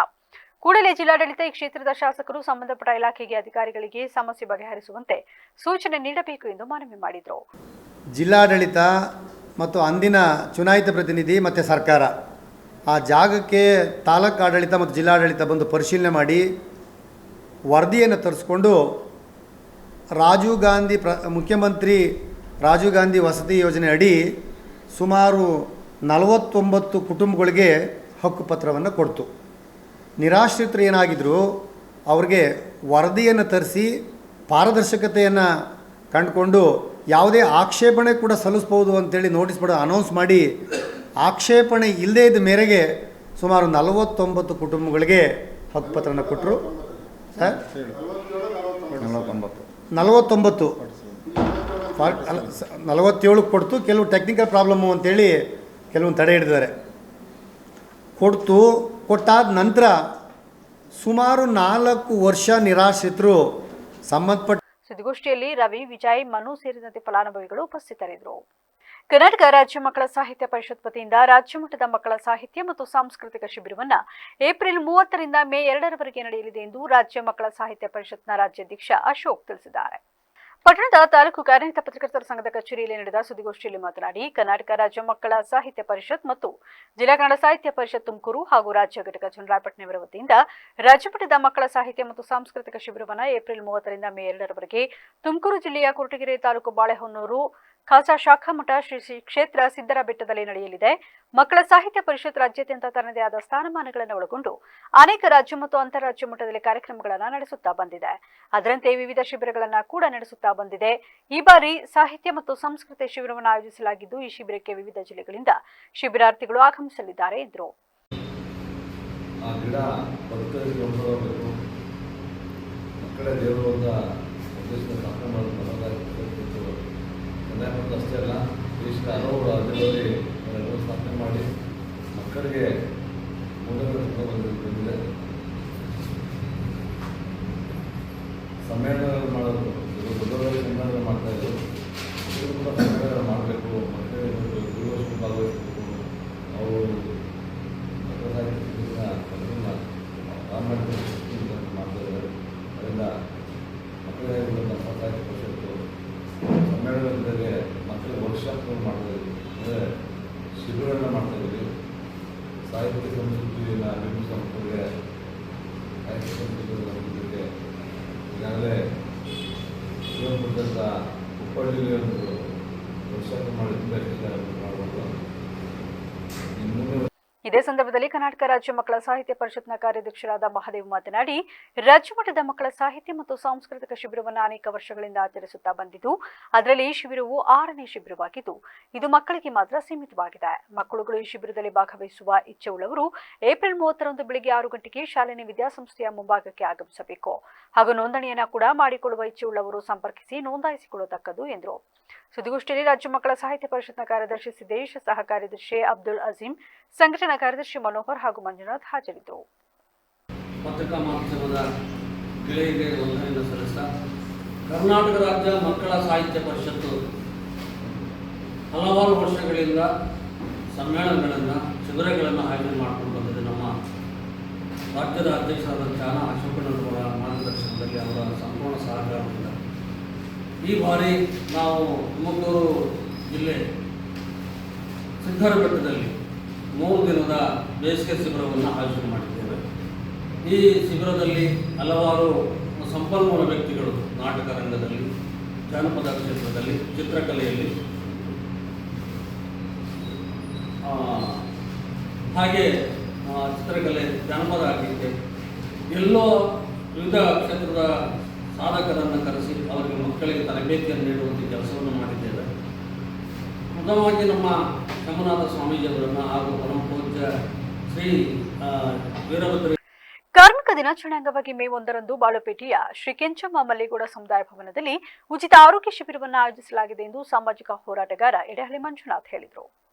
ಕೂಡಲೇ ಜಿಲ್ಲಾಡಳಿತ, ಈ ಕ್ಷೇತ್ರದ ಶಾಸಕರು ಸಂಬಂಧಪಟ್ಟ ಇಲಾಖೆಗೆ ಅಧಿಕಾರಿಗಳಿಗೆ ಸಮಸ್ಯೆ ಬಗೆಹರಿಸುವಂತೆ ಸೂಚನೆ ನೀಡಬೇಕು ಎಂದು ಮನವಿ ಮಾಡಿದರು. ಜಿಲ್ಲಾಡಳಿತ ಮತ್ತು ಅಂದಿನ ಚುನಾಯಿತ ಪ್ರತಿನಿಧಿ ಮತ್ತು ಸರ್ಕಾರ ಆ ಜಾಗಕ್ಕೆ ತಾಲೂಕು ಆಡಳಿತ ಮತ್ತು ಜಿಲ್ಲಾಡಳಿತ ಬಂದು ಪರಿಶೀಲನೆ ಮಾಡಿ ವರದಿಯನ್ನು ತರಿಸ್ಕೊಂಡು ಮುಖ್ಯಮಂತ್ರಿ ರಾಜೀವ್ ಗಾಂಧಿ ವಸತಿ ಯೋಜನೆ ಅಡಿ ಸುಮಾರು 49 ಕುಟುಂಬಗಳಿಗೆ ಹಕ್ಕುಪತ್ರವನ್ನು ಕೊಡ್ತು. ನಿರಾಶ್ರಿತರು ಏನಾಗಿದ್ದರು ಅವ್ರಿಗೆ ವರದಿಯನ್ನು ತರಿಸಿ ಪಾರದರ್ಶಕತೆಯನ್ನು ಕಂಡುಕೊಂಡು ಯಾವುದೇ ಆಕ್ಷೇಪಣೆ ಕೂಡ ಸಲ್ಲಿಸ್ಬೋದು ಅಂತೇಳಿ ನೋಟಿಸ್ ಬೋರ್ಡ್ ಅನೌನ್ಸ್ ಮಾಡಿ ಆಕ್ಷೇಪಣೆ ಇಲ್ಲದೇ ಇದ್ದ ಮೇರೆಗೆ ಸುಮಾರು 49 ಕುಟುಂಬಗಳಿಗೆ ಹಕ್ಕುಪತ್ರನ ಕೊಟ್ಟರು. ಸರ್ 49 47 ಕೊಡ್ತು. ಕೆಲವು ಟೆಕ್ನಿಕಲ್ ಪ್ರಾಬ್ಲಮ್ಮು ಅಂತೇಳಿ ಕೆಲವೊಂದು ತಡೆ ಹಿಡಿದಿದ್ದಾರೆ. ಕೊಟ್ಟಾದ ನಂತರ ಸುಮಾರು 4 ವರ್ಷ ನಿರಾಶ್ರಿತರು ಸಂಬಂಧಪಟ್ಟ ಸುದ್ದಿಗೋಷ್ಠಿಯಲ್ಲಿ ರವಿ, ವಿಜಯ್, ಮನು ಸೇರಿದಂತೆ ಫಲಾನುಭವಿಗಳು ಉಪಸ್ಥಿತರಿದ್ದರು. ಕರ್ನಾಟಕ ರಾಜ್ಯ ಮಕ್ಕಳ ಸಾಹಿತ್ಯ ಪರಿಷತ್ ವತಿಯಿಂದ ರಾಜ್ಯ ಮಟ್ಟದ ಮಕ್ಕಳ ಸಾಹಿತ್ಯ ಮತ್ತು ಸಾಂಸ್ಕೃತಿಕ ಶಿಬಿರವನ್ನ ಏಪ್ರಿಲ್ 30ರಿಂದ ಮೇ 2ರವರೆಗೆ ನಡೆಯಲಿದೆ ಎಂದು ರಾಜ್ಯ ಮಕ್ಕಳ ಸಾಹಿತ್ಯ ಪರಿಷತ್ನ ರಾಜ್ಯಾಧ್ಯಕ್ಷ ಅಶೋಕ್ ತಿಳಿಸಿದ್ದಾರೆ. ಪಟ್ಟಣದ ತಾಲೂಕು ಕಾರ್ಯನಿರತ ಪತ್ರಕರ್ತರ ಸಂಘದ ಕಚೇರಿಯಲ್ಲಿ ನಡೆದ ಸುದ್ದಿಗೋಷ್ಠಿಯಲ್ಲಿ ಮಾತನಾಡಿ, ಕರ್ನಾಟಕ ರಾಜ್ಯ ಮಕ್ಕಳ ಸಾಹಿತ್ಯ ಪರಿಷತ್ ಮತ್ತು ಜಿಲ್ಲಾ ಕನ್ನಡ ಸಾಹಿತ್ಯ ಪರಿಷತ್ ತುಮಕೂರು ಹಾಗೂ ರಾಜ್ಯ ಘಟಕ ಚನ್ನರಾಯಪಟ್ಟಣವರ ವತಿಯಿಂದ ರಾಜ್ಯಮಟ್ಟದ ಮಕ್ಕಳ ಸಾಹಿತ್ಯ ಮತ್ತು ಸಾಂಸ್ಕೃತಿಕ ಶಿಬಿರವನ್ನು ಏಪ್ರಿಲ್ 30ರಿಂದ ಮೇ 2ರವರೆಗೆ ತುಮಕೂರು ಜಿಲ್ಲೆಯ ಕೊರಟಗೆರೆ ತಾಲೂಕು ಬಾಳೆಹೊನ್ನೂರು ಖಾಸಾ ಶಾಖಾ ಮಠ ಶ್ರೀ ಕ್ಷೇತ್ರ ಸಿದ್ದರ ಬೆಟ್ಟದಲ್ಲಿ ನಡೆಯಲಿದೆ. ಮಕ್ಕಳ ಸಾಹಿತ್ಯ ಪರಿಷತ್ ರಾಜ್ಯಾದ್ಯಂತ ತನ್ನದೇ ಆದ ಸ್ಥಾನಮಾನಗಳನ್ನು ಒಳಗೊಂಡು ಅನೇಕ ರಾಜ್ಯ ಮತ್ತು ಅಂತಾರಾಜ್ಯ ಮಟ್ಟದಲ್ಲಿ ಕಾರ್ಯಕ್ರಮಗಳನ್ನು ನಡೆಸುತ್ತಾ ಬಂದಿದೆ. ಅದರಂತೆ ವಿವಿಧ ಶಿಬಿರಗಳನ್ನು ಕೂಡ ನಡೆಸುತ್ತಾ ಬಂದಿದೆ. ಈ ಬಾರಿ ಸಾಹಿತ್ಯ ಮತ್ತು ಸಂಸ್ಕೃತಿ ಶಿಬಿರವನ್ನು ಆಯೋಜಿಸಲಾಗಿದ್ದು, ಈ ಶಿಬಿರಕ್ಕೆ ವಿವಿಧ ಜಿಲ್ಲೆಗಳಿಂದ ಶಿಬಿರಾರ್ಥಿಗಳು ಆಗಮಿಸಲಿದ್ದಾರೆ ಎಂದರು. ಅಷ್ಟೇ ಅಲ್ಲ, ದೇಶದ ಹಲವು ರಾಜ್ಯಗಳಲ್ಲಿ ಸ್ಥಾಪನೆ ಮಾಡಿ ಮಕ್ಕಳಿಗೆ ಬಂದಿದೆ. ಸಮ್ಮೇಳನ ಮಾಡೋದು, ದೊಡ್ಡವರಿಗೆ ಸಮ್ಮೇಳನ ಮಾಡ್ತಾ ಇದ್ರು, ಮಕ್ಕಳು ಕೂಡ ಸಮ್ಮೇಳನ ಮಾಡಬೇಕು, ಮಕ್ಕಳಿಗೆ ಗುರುವಷ್ಟು ಭಾಗವಹಿಸಬೇಕು. ಅವರು ಮಕ್ಕಳ ಮಾಡ್ತಾ ಇದ್ದಾರೆ. ಅದರಿಂದ ಮಕ್ಕಳಿಗೆ ನಮ್ಮ ಸಾಹಿತ್ಯ ಪರಿಷತ್ತು ಸಮ್ಮೇಳನದಲ್ಲಿ ಮಕ್ಕಳಿಗೆ ವರ್ಕ್ಶಾಪ್ಗಳು ಮಾಡ್ತಾ ಇದ್ವಿ, ಅಂದರೆ ಶಿಬಿರಗಳನ್ನ ಮಾಡ್ತಾ ಇದ್ವಿ. ಸಾಹಿತ್ಯ ಸಂಸ್ಕೃತಿಯನ್ನು ಅಭಿವೃದ್ಧಿ ಮಕ್ಕಳಿಗೆ ಸಾಹಿತ್ಯ ಸಂಸ್ಕೃತಿಗೆ ಈಗಾಗಲೇ ಶ್ರೀರಂಗಪಟ್ಟಣದ ಹುಬ್ಬಳ್ಳಿಯಲ್ಲಿ ಒಂದು ವರ್ಕ್ಶಾಪ್ ಮಾಡಿ ಮಾಡಬಹುದು. ಇದೇ ಸಂದರ್ಭದಲ್ಲಿ ಕರ್ನಾಟಕ ರಾಜ್ಯ ಮಕ್ಕಳ ಸಾಹಿತ್ಯ ಪರಿಷತ್ನ ಕಾರ್ಯಾಧ್ಯಕ್ಷರಾದ ಮಹಾದೇವ್ ಮಾತನಾಡಿ, ರಾಜ್ಯ ಮಟ್ಟದ ಮಕ್ಕಳ ಸಾಹಿತ್ಯ ಮತ್ತು ಸಾಂಸ್ಕೃತಿಕ ಶಿಬಿರವನ್ನು ಅನೇಕ ವರ್ಷಗಳಿಂದ ಆಚರಿಸುತ್ತಾ ಬಂದಿದ್ದು, ಅದರಲ್ಲಿ ಈ ಶಿಬಿರವು 6ನೇ ಶಿಬಿರವಾಗಿದ್ದು, ಇದು ಮಕ್ಕಳಿಗೆ ಮಾತ್ರ ಸೀಮಿತವಾಗಿದೆ. ಮಕ್ಕಳುಗಳು ಈ ಶಿಬಿರದಲ್ಲಿ ಭಾಗವಹಿಸುವ ಇಚ್ಛೆ ಉಳ್ಳವರು ಏಪ್ರಿಲ್ 30ರಂದು ಬೆಳಗ್ಗೆ 6 ಗಂಟೆಗೆ ಶಾಲಿನಿ ವಿದ್ಯಾಸಂಸ್ಥೆಯ ಮುಂಭಾಗಕ್ಕೆ ಆಗಮಿಸಬೇಕು ಹಾಗೂ ನೋಂದಣಿಯನ್ನು ಕೂಡ ಮಾಡಿಕೊಳ್ಳುವ ಇಚ್ಛೆ ಉಳ್ಳವರು ಸಂಪರ್ಕಿಸಿ ನೋಂದಾಯಿಸಿಕೊಳ್ಳತಕ್ಕದ್ದು ಎಂದರು. ಸುದ್ದಿಗೋಷ್ಠಿಯಲ್ಲಿ ರಾಜ್ಯ ಮಕ್ಕಳ ಸಾಹಿತ್ಯ ಪರಿಷತ್ನ ಕಾರ್ಯದರ್ಶಿ ಸಿದ್ದೇಶ್, ಸಹ ಕಾರ್ಯದರ್ಶಿ ಅಬ್ದುಲ್ ಅಜೀಂ, ಸಂಘಟನಾ ಕಾರ್ಯದರ್ಶಿ ಮನೋಹರ್ ಹಾಗೂ ಮಂಜುನಾಥ್ ಹಾಜರಿದ್ದರು. ಪತ್ರಿಕಾ ಮಾಧ್ಯಮದ ಗೆಳೆಯರಿಗೆ ವಂದನೆಯನ್ನು ಸಲ್ಲಿಸ್ತಾ, ಕರ್ನಾಟಕ ರಾಜ್ಯ ಮಕ್ಕಳ ಸಾಹಿತ್ಯ ಪರಿಷತ್ತು ಹಲವಾರು ವರ್ಷಗಳಿಂದ ಸಮ್ಮೇಳನಗಳನ್ನು, ಶಿಬಿರಗಳನ್ನು ಆಯೋಜನೆ ಮಾಡಿಕೊಂಡು ಬಂದಿದೆ. ನಮ್ಮ ರಾಜ್ಯದ ಅಧ್ಯಕ್ಷರಾದ ಚಾನ ಅಶೋಕಣ್ಣವರ ಮಾರ್ಗದರ್ಶನದಲ್ಲಿ ಅವರ ಸಂಪೂರ್ಣ ಸಹಕಾರದಿಂದ ಈ ಬಾರಿ ನಾವು ತುಮಕೂರು ಜಿಲ್ಲೆ ಸಿದ್ದರ ಬೆಟ್ಟದಲ್ಲಿ 3 ದಿನದ ಬೇಸಿಗೆ ಶಿಬಿರವನ್ನು ಆಯೋಜನೆ ಮಾಡಿದ್ದೇವೆ. ಈ ಶಿಬಿರದಲ್ಲಿ ಹಲವಾರು ಸಂಪನ್ಮೂಲ ವ್ಯಕ್ತಿಗಳು ನಾಟಕ ರಂಗದಲ್ಲಿ, ಜಾನಪದ ಕ್ಷೇತ್ರದಲ್ಲಿ, ಚಿತ್ರಕಲೆಯಲ್ಲಿ, ಹಾಗೆ ಚಿತ್ರಕಲೆ, ಜಾನಪದ ಗೀತೆ, ಎಲ್ಲೋ ವಿವಿಧ ಕ್ಷೇತ್ರದ ಸಾಧಕರನ್ನು ಕರೆಸಿ ಅವರಿಗೆ ಮಕ್ಕಳಿಗೆ ತರಬೇತಿಯನ್ನು ನೀಡುವಂಥ ಕೆಲಸವನ್ನು ಮಾಡಿದ್ದೇವೆ. ಪ್ರಥಮವಾಗಿ ನಮ್ಮ ಶಂಭುನಾಥ ಸ್ವಾಮೀಜಿಯವರನ್ನು ಹಾಗೂ ಪರಮ ಪೂಜ್ಯ ಶ್ರೀ ವೀರಭದ್ರ ಕಾರ್ಮಿಕ ದಿನಾಚರಣೆ ಅಂಗವಾಗಿ ಮೇ 1ರಂದು ಬಾಳುಪೇಟೆಯ ಶ್ರೀ ಕೆಂಚಮ್ಮ ಮಲ್ಲೇಗೌಡ ಸಮುದಾಯ ಭವನದಲ್ಲಿ ಉಚಿತ ಆರೋಗ್ಯ ಶಿಬಿರವನ್ನು ಆಯೋಜಿಸಲಾಗಿದೆ ಎಂದು ಸಾಮಾಜಿಕ ಹೋರಾಟಗಾರ ಎಡೆಹಳ್ಳಿ ಮಂಜುನಾಥ್ ಹೇಳಿದರು.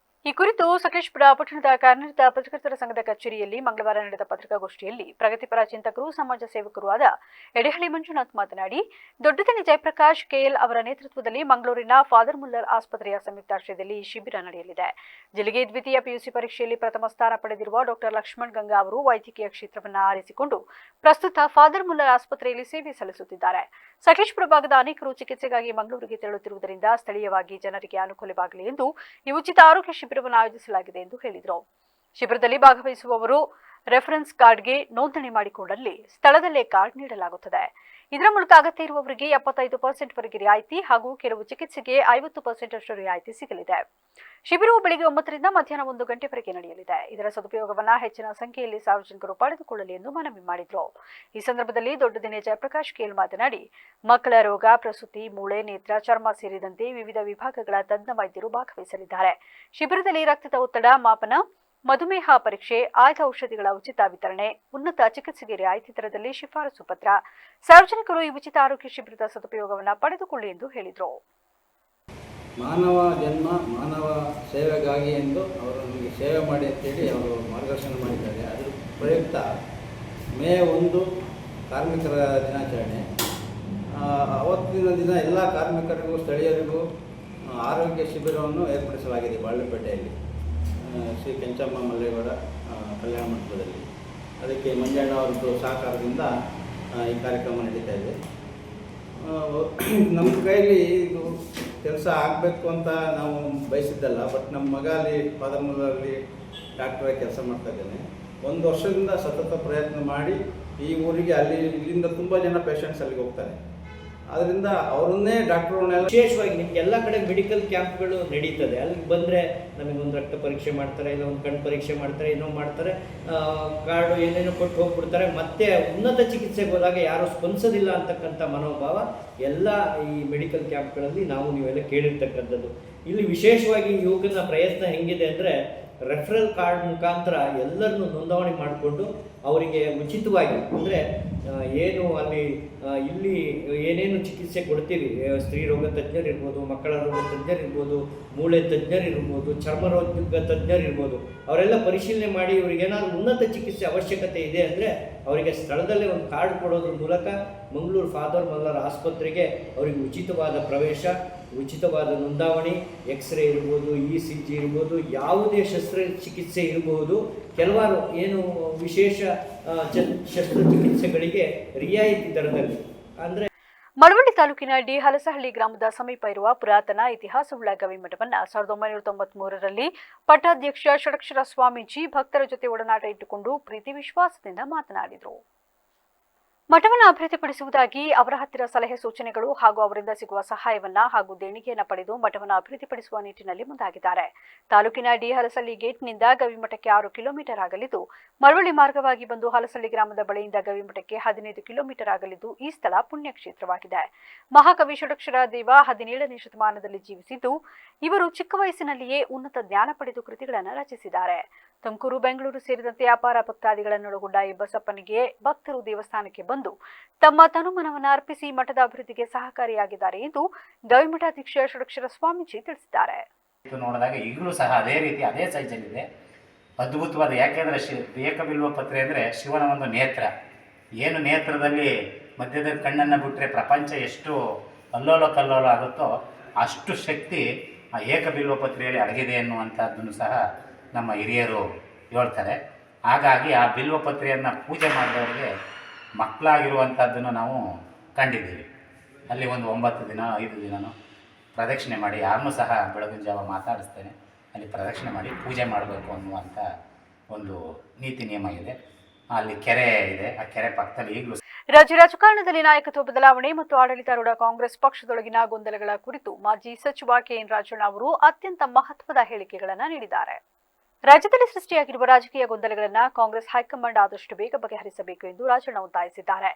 ಈ ಕುರಿತು ಸಕಲೇಶಪುರ ಪಟ್ಟಣದ ಕಾರ್ಯನಿರತ ಪತ್ರಕರ್ತರ ಸಂಘದ ಕಚೇರಿಯಲ್ಲಿ ಮಂಗಳವಾರ ನಡೆದ ಪತ್ರಿಕಾಗೋಷ್ಠಿಯಲ್ಲಿ ಪ್ರಗತಿಪರ ಚಿಂತಕರು, ಸಮಾಜ ಸೇವಕರು ಆದ ಎಡೆಹಳ್ಳಿ ಮಂಜುನಾಥ್ ಮಾತನಾಡಿ, ದೊಡ್ಡದನಿ ಜಯಪ್ರಕಾಶ್ ಕೆಎಲ್ ಅವರ ನೇತೃತ್ವದಲ್ಲಿ ಮಂಗಳೂರಿನ ಫಾದರ್ ಮುಲ್ಲರ್ ಆಸ್ಪತ್ರೆಯ ಸಂಯುಕ್ತಾಶ್ರಯದಲ್ಲಿ ಈ ಶಿಬಿರ ನಡೆಯಲಿದೆ. ಜಿಲ್ಲೆಗೆ ದ್ವಿತೀಯ ಪಿಯುಸಿ ಪರೀಕ್ಷೆಯಲ್ಲಿ ಪ್ರಥಮ ಸ್ಥಾನ ಪಡೆದಿರುವ ಡಾಕ್ಟರ್ ಲಕ್ಷ್ಮಣ್ ಗಂಗಾ ಅವರು ವೈದ್ಯಕೀಯ ಕ್ಷೇತ್ರವನ್ನು ಆರಿಸಿಕೊಂಡು ಪ್ರಸ್ತುತ ಫಾದರ್ ಮುಲ್ಲರ್ ಆಸ್ಪತ್ರೆಯಲ್ಲಿ ಸೇವೆ ಸಲ್ಲಿಸುತ್ತಿದ್ದಾರೆ. ಸಕಲೇಶಪುರ ಭಾಗದ ಅನೇಕರು ಚಿಕಿತ್ಸೆಗಾಗಿ ಮಂಗಳೂರಿಗೆ ತೆರಳುತ್ತಿರುವುದರಿಂದ ಸ್ಥಳೀಯವಾಗಿ ಜನರಿಗೆ ಅನುಕೂಲವಾಗಲಿ ಎಂದು ಈ ಉಚಿತ ಆರೋಗ್ಯ ಶಿಬಿರವನ್ನು ಆಯೋಜಿಸಲಾಗಿದೆ ಎಂದು ಹೇಳಿದರು. ಶಿಬಿರದಲ್ಲಿ ಭಾಗವಹಿಸುವವರು ರೆಫರೆನ್ಸ್ ಕಾರ್ಡ್ಗೆ ನೋಂದಣಿ ಮಾಡಿಕೊಂಡಲ್ಲಿ ಸ್ಥಳದಲ್ಲೇ ಕಾರ್ಡ್ ನೀಡಲಾಗುತ್ತದೆ. ಇದರ ಮೂಲಕ ಅಗತ್ಯ ಇರುವವರಿಗೆ 75% ವರೆಗೆ ರಿಯಾಯಿತಿ ಹಾಗೂ ಕೆಲವು ಚಿಕಿತ್ಸೆಗೆ 50% ರಿಯಾಯಿತಿ ಸಿಗಲಿದೆ. ಶಿಬಿರವು ಬೆಳಗ್ಗೆ 9ರಿಂದ ಮಧ್ಯಾಹ್ನ 1 ಗಂಟೆವರೆಗೆ ನಡೆಯಲಿದೆ. ಇದರ ಸದುಪಯೋಗವನ್ನು ಹೆಚ್ಚಿನ ಸಂಖ್ಯೆಯಲ್ಲಿ ಸಾರ್ವಜನಿಕರು ಪಡೆದುಕೊಳ್ಳಲಿ ಎಂದು ಮನವಿ ಮಾಡಿದರು. ಈ ಸಂದರ್ಭದಲ್ಲಿ ದೊಡ್ಡದಿನೇ ಜಯಪ್ರಕಾಶ್ ಕೆಎಲ್ ಮಾತನಾಡಿ, ಮಕ್ಕಳ ರೋಗ, ಪ್ರಸೂತಿ, ಮೂಳೆ, ನೇತ್ರ, ಚರ್ಮ ಸೇರಿದಂತೆ ವಿವಿಧ ವಿಭಾಗಗಳ ತಜ್ಞ ವೈದ್ಯರು ಭಾಗವಹಿಸಲಿದ್ದಾರೆ. ಶಿಬಿರದಲ್ಲಿ ರಕ್ತದ ಒತ್ತಡ ಮಾಪನ ಮಧುಮೇಹ ಪರೀಕ್ಷೆ, ಆಯ್ದ ಔಷಧಿಗಳ ಉಚಿತ ವಿತರಣೆ, ಉನ್ನತ ಚಿಕಿತ್ಸೆಗೆ ರಿಯಾಯಿತಿ ದರದಲ್ಲಿ ಶಿಫಾರಸು ಪತ್ರ. ಸಾರ್ವಜನಿಕರು ಈ ಉಚಿತ ಆರೋಗ್ಯ ಶಿಬಿರದ ಸದುಪಯೋಗವನ್ನು ಪಡೆದುಕೊಳ್ಳಿ ಎಂದು ಹೇಳಿದರು. ಮಾನವ ಜನ್ಮ ಮಾನವ ಸೇವೆಗಾಗಿ ಎಂದು ಅವರು ನಮಗೆ ಸೇವೆ ಮಾಡಿ ಅಂತೇಳಿ ಅವರು ಮಾರ್ಗದರ್ಶನ ಮಾಡಿದ್ದಾರೆ. ಅದರ ಪ್ರಯುಕ್ತ ಮೇ 1 ಕಾರ್ಮಿಕರ ದಿನಾಚರಣೆ. ಅವತ್ತಿನ ದಿನ ಎಲ್ಲ ಕಾರ್ಮಿಕರಿಗೂ ಸ್ಥಳೀಯರಿಗೂ ಆರೋಗ್ಯ ಶಿಬಿರವನ್ನು ಏರ್ಪಡಿಸಲಾಗಿದೆ ಬಾಳ್ಯಪೇಟೆಯಲ್ಲಿ ಶ್ರೀ ಕೆಂಚಮ್ಮ ಮಲ್ಲೇಗೌಡ ಕಲ್ಯಾಣ ಮಂಟಪದಲ್ಲಿ. ಅದಕ್ಕೆ ಮಂಜಣ್ಣ ಅವರದ್ದು ಸಹಕಾರದಿಂದ ಈ ಕಾರ್ಯಕ್ರಮ ನಡೀತಾ ಇದೆ. ನಮ್ಮ ಕೈಯಲ್ಲಿ ಇದು ಕೆಲಸ ಆಗಬೇಕು ಅಂತ ನಾವು ಬಯಸಿದ್ದಲ್ಲ, ಬಟ್ ನಮ್ಮ ಮಗ ಅಲ್ಲಿ ಪಾದಮೂಲಲ್ಲಿ ಡಾಕ್ಟ್ರಾಗಿ ಕೆಲಸ ಮಾಡ್ತಾ ಇದ್ದೇನೆ. 1 ವರ್ಷದಿಂದ ಸತತ ಪ್ರಯತ್ನ ಮಾಡಿ ಈ ಊರಿಗೆ ಇಲ್ಲಿಂದ ತುಂಬ ಜನ ಪೇಷಂಟ್ಸ್ ಅಲ್ಲಿಗೆ ಹೋಗ್ತಾರೆ. ಅದರಿಂದ ಅವರನ್ನೇ ಡಾಕ್ಟ್ರನ್ನೆಲ್ಲ ವಿಶೇಷವಾಗಿ ನಿಮ್ಗೆ ಎಲ್ಲ ಕಡೆ ಮೆಡಿಕಲ್ ಕ್ಯಾಂಪ್ಗಳು ನಡೀತದೆ. ಅಲ್ಲಿಗೆ ಬಂದರೆ ನಮಗೊಂದು ರಕ್ತ ಪರೀಕ್ಷೆ ಮಾಡ್ತಾರೆ, ಇಲ್ಲ ಒಂದು ಕಣ್ಣು ಪರೀಕ್ಷೆ ಮಾಡ್ತಾರೆ, ಏನೋ ಮಾಡ್ತಾರೆ, ಕಾರ್ಡು ಏನೇನೋ ಕೊಟ್ಟು ಹೋಗ್ಬಿಡ್ತಾರೆ. ಮತ್ತೆ ಉನ್ನತ ಚಿಕಿತ್ಸೆಗೆ ಹೋದಾಗ ಯಾರೂ ಸ್ಪಂದಿಸೋದಿಲ್ಲ ಅಂತಕ್ಕಂಥ ಮನೋಭಾವ ಎಲ್ಲ ಈ ಮೆಡಿಕಲ್ ಕ್ಯಾಂಪ್ಗಳಲ್ಲಿ ನೀವೆಲ್ಲ ಕೇಳಿರ್ತಕ್ಕಂಥದ್ದು. ಇಲ್ಲಿ ವಿಶೇಷವಾಗಿ ಯುವಕನ ಪ್ರಯತ್ನ ಹೆಂಗಿದೆ ಅಂದರೆ ರೆಫರಲ್ ಕಾರ್ಡ್ ಮುಖಾಂತರ ಎಲ್ಲರನ್ನೂ ನೋಂದಣಿ ಮಾಡಿಕೊಂಡು ಅವರಿಗೆ ಉಚಿತವಾಗಿ, ಅಂದರೆ ಏನು ಇಲ್ಲಿ ಏನೇನು ಚಿಕಿತ್ಸೆ ಕೊಡ್ತೀವಿ, ಸ್ತ್ರೀ ರೋಗ ತಜ್ಞರಿರ್ಬೋದು, ಮಕ್ಕಳ ರೋಗ ತಜ್ಞರಿರ್ಬೋದು, ಮೂಳೆ ತಜ್ಞರಿರ್ಬೋದು, ಚರ್ಮ ರೋಗ ತಜ್ಞರಿರ್ಬೋದು, ಅವರೆಲ್ಲ ಪರಿಶೀಲನೆ ಮಾಡಿ ಇವರಿಗೇನಾದರೂ ಉನ್ನತ ಚಿಕಿತ್ಸೆ ಅವಶ್ಯಕತೆ ಇದೆ ಅಂದರೆ ಅವರಿಗೆ ಸ್ಥಳದಲ್ಲೇ ಒಂದು ಕಾರ್ಡ್ ಕೊಡೋದ್ರ ಮೂಲಕ ಮಂಗಳೂರು ಫಾದರ್ ಮಲ್ಲರ್ ಆಸ್ಪತ್ರೆಗೆ ಅವರಿಗೆ ಉಚಿತವಾದ ಪ್ರವೇಶ, ಉಚಿತವಾದ ನೋಂದಾವಣಿ, ಎಕ್ಸ್ರೇ ಇರ್ಬೋದು, ECG ಇರ್ಬೋದು, ಯಾವುದೇ ಶಸ್ತ್ರಚಿಕಿತ್ಸೆ ಇರಬಹುದು, ಕೆಲವಾರು ಏನು ವಿಶೇಷ ಶಸ್ತ್ರಚಿಕಿತ್ಸೆಗಳಿಗೆ ರಿಯಾಯಿತಿ ದರದಲ್ಲಿ. ಅಂದರೆ ಮಳವಳ್ಳಿ ತಾಲೂಕಿನ ಡಿ ಹಲಸಹಳ್ಳಿ ಗ್ರಾಮದ ಸಮೀಪ ಇರುವ ಪುರಾತನ ಇತಿಹಾಸವುಳ್ಳ ಗವಿಮಠವನ್ನು 1993ರಲ್ಲಿ ಪಟ್ಟಾಧ್ಯಕ್ಷ ಷಡಕ್ಷರ ಸ್ವಾಮೀಜಿ ಭಕ್ತರ ಜೊತೆ ಒಡನಾಟ ಇಟ್ಟುಕೊಂಡು ಪ್ರೀತಿ ವಿಶ್ವಾಸದಿಂದ ಮಾತನಾಡಿದರು. ಮಠವನ್ನು ಅಭಿವೃದ್ಧಿಪಡಿಸುವುದಾಗಿ ಅವರ ಹತ್ತಿರ ಸಲಹೆ ಸೂಚನೆಗಳು ಹಾಗೂ ಅವರಿಂದ ಸಿಗುವ ಸಹಾಯವನ್ನ ಹಾಗೂ ದೇಣಿಗೆಯನ್ನು ಪಡೆದು ಮಠವನ್ನು ಅಭಿವೃದ್ಧಿಪಡಿಸುವ ನಿಟ್ಟಿನಲ್ಲಿ ಮುಂದಾಗಿದ್ದಾರೆ. ತಾಲೂಕಿನ ಡಿ ಹಲಸಳ್ಳಿ ಗೇಟ್ನಿಂದ ಗವಿಮಠಕ್ಕೆ 6 ಕಿಲೋಮೀಟರ್ ಆಗಲಿದ್ದು, ಮಳವಳ್ಳಿ ಮಾರ್ಗವಾಗಿ ಬಂದು ಹಲಸಳ್ಳಿ ಗ್ರಾಮದ ಬಳಿಯಿಂದ ಗವಿಮಠಕ್ಕೆ 15 ಕಿಲೋಮೀಟರ್ ಆಗಲಿದ್ದು, ಈ ಸ್ಥಳ ಪುಣ್ಯಕ್ಷೇತ್ರವಾಗಿದೆ. ಮಹಾಕವಿ ಷಡಕ್ಷರ ದೇವ 17ನೇ ಶತಮಾನದಲ್ಲಿ ಜೀವಿಸಿದ್ದು, ಇವರು ಚಿಕ್ಕ ವಯಸ್ಸಿನಲ್ಲಿಯೇ ಉನ್ನತ ಜ್ಞಾನ ಪಡೆದು ಕೃತಿಗಳನ್ನು ರಚಿಸಿದ್ದಾರೆ. ತುಮಕೂರು, ಬೆಂಗಳೂರು ಸೇರಿದಂತೆ ಅಪಾರ ಭಕ್ತಾದಿಗಳನ್ನೊಳಗೊಂಡ ಈ ಬಸಪ್ಪನಿಗೆ ಭಕ್ತರು ದೇವಸ್ಥಾನಕ್ಕೆ ಬಂದು ತಮ್ಮ ತನುಮನವನ್ನು ಅರ್ಪಿಸಿ ಮಠದ ಅಭಿವೃದ್ಧಿಗೆ ಸಹಕಾರಿಯಾಗಿದ್ದಾರೆ ಎಂದು ಗವಿಮಠಾಧ್ಯಕ್ಷ ಷಡಕ್ಷರ ಸ್ವಾಮೀಜಿ ತಿಳಿಸಿದ್ದಾರೆ. ನೋಡಿದಾಗ ಈಗಲೂ ಸಹ ಅದೇ ರೀತಿ ಅದೇ ಸೈಜಲ್ಲಿದೆ, ಅದ್ಭುತವಾದ. ಯಾಕೆಂದರೆ ಏಕಬಿಲ್ವ ಪತ್ರೆ ಅಂದರೆ ಶಿವನ ಒಂದು ನೇತ್ರ. ಏನು ನೇತ್ರದಲ್ಲಿ ಮಧ್ಯದಲ್ಲಿ ಕಣ್ಣನ್ನು ಬಿಟ್ಟರೆ ಪ್ರಪಂಚ ಎಷ್ಟು ಅಲ್ಲೋಲ ಕಲ್ಲೋಲ ಆಗುತ್ತೋ ಅಷ್ಟು ಶಕ್ತಿ ಆ ಏಕಬಿಲ್ವ ಪತ್ರೆಯಲ್ಲಿ ಅಡಗಿದೆ ಎನ್ನುವಂಥದ್ದನ್ನು ಸಹ ನಮ್ಮ ಹಿರಿಯರು ಹೇಳ್ತಾರೆ. ಹಾಗಾಗಿ ಆ ಬಿಲ್ವಪತ್ರೆಯನ್ನು ಪೂಜೆ ಮಾಡಿದವರಿಗೆ ಮಕ್ಕಳಾಗಿರುವಂಥದ್ದನ್ನು ನಾವು ಕಂಡಿದ್ದೀವಿ. ಅಲ್ಲಿ ಒಂದು 9 ದಿನ 5 ದಿನನೂ ಪ್ರದಕ್ಷಿಣೆ ಮಾಡಿ, ಯಾರನ್ನೂ ಸಹ ಬೆಳಗಿನ ಜಾವ ಮಾತಾಡಿಸ್ತೇನೆ, ಅಲ್ಲಿ ಪ್ರದಕ್ಷಿಣೆ ಮಾಡಿ ಪೂಜೆ ಮಾಡಬೇಕು ಅನ್ನುವಂಥ ಒಂದು ನೀತಿ ನಿಯಮ ಇದೆ. ಅಲ್ಲಿ ಕೆರೆ ಇದೆ, ಆ ಕೆರೆ ಪಕ್ಕದಲ್ಲಿ ಈಗಲೂ ರಾಜ್ಯ ರಾಜಕಾರಣದಲ್ಲಿ ನಾಯಕತ್ವ ಬದಲಾವಣೆ ಮತ್ತು ಆಡಳಿತಾರೂಢ ಕಾಂಗ್ರೆಸ್ ಪಕ್ಷದೊಳಗಿನ ಗೊಂದಲಗಳ ಕುರಿತು ಮಾಜಿ ಸಚಿವ ಕೆಎನ್ ರಾಜಣ್ಣ ಅವರು ಅತ್ಯಂತ ಮಹತ್ವದ ಹೇಳಿಕೆಗಳನ್ನು ನೀಡಿದ್ದಾರೆ. ರಾಜ್ಯದಲ್ಲಿ ಸೃಷ್ಟಿಯಾಗಿರುವ ರಾಜಕೀಯ ಗೊಂದಲಗಳನ್ನು ಕಾಂಗ್ರೆಸ್ ಹೈಕಮಾಂಡ್ ಆದಷ್ಟು ಬೇಗ ಬಗೆಹರಿಸಬೇಕು ಎಂದು ರಾಜಣ್ಣ ಒತ್ತಾಯಿಸಿದ್ದಾರೆ.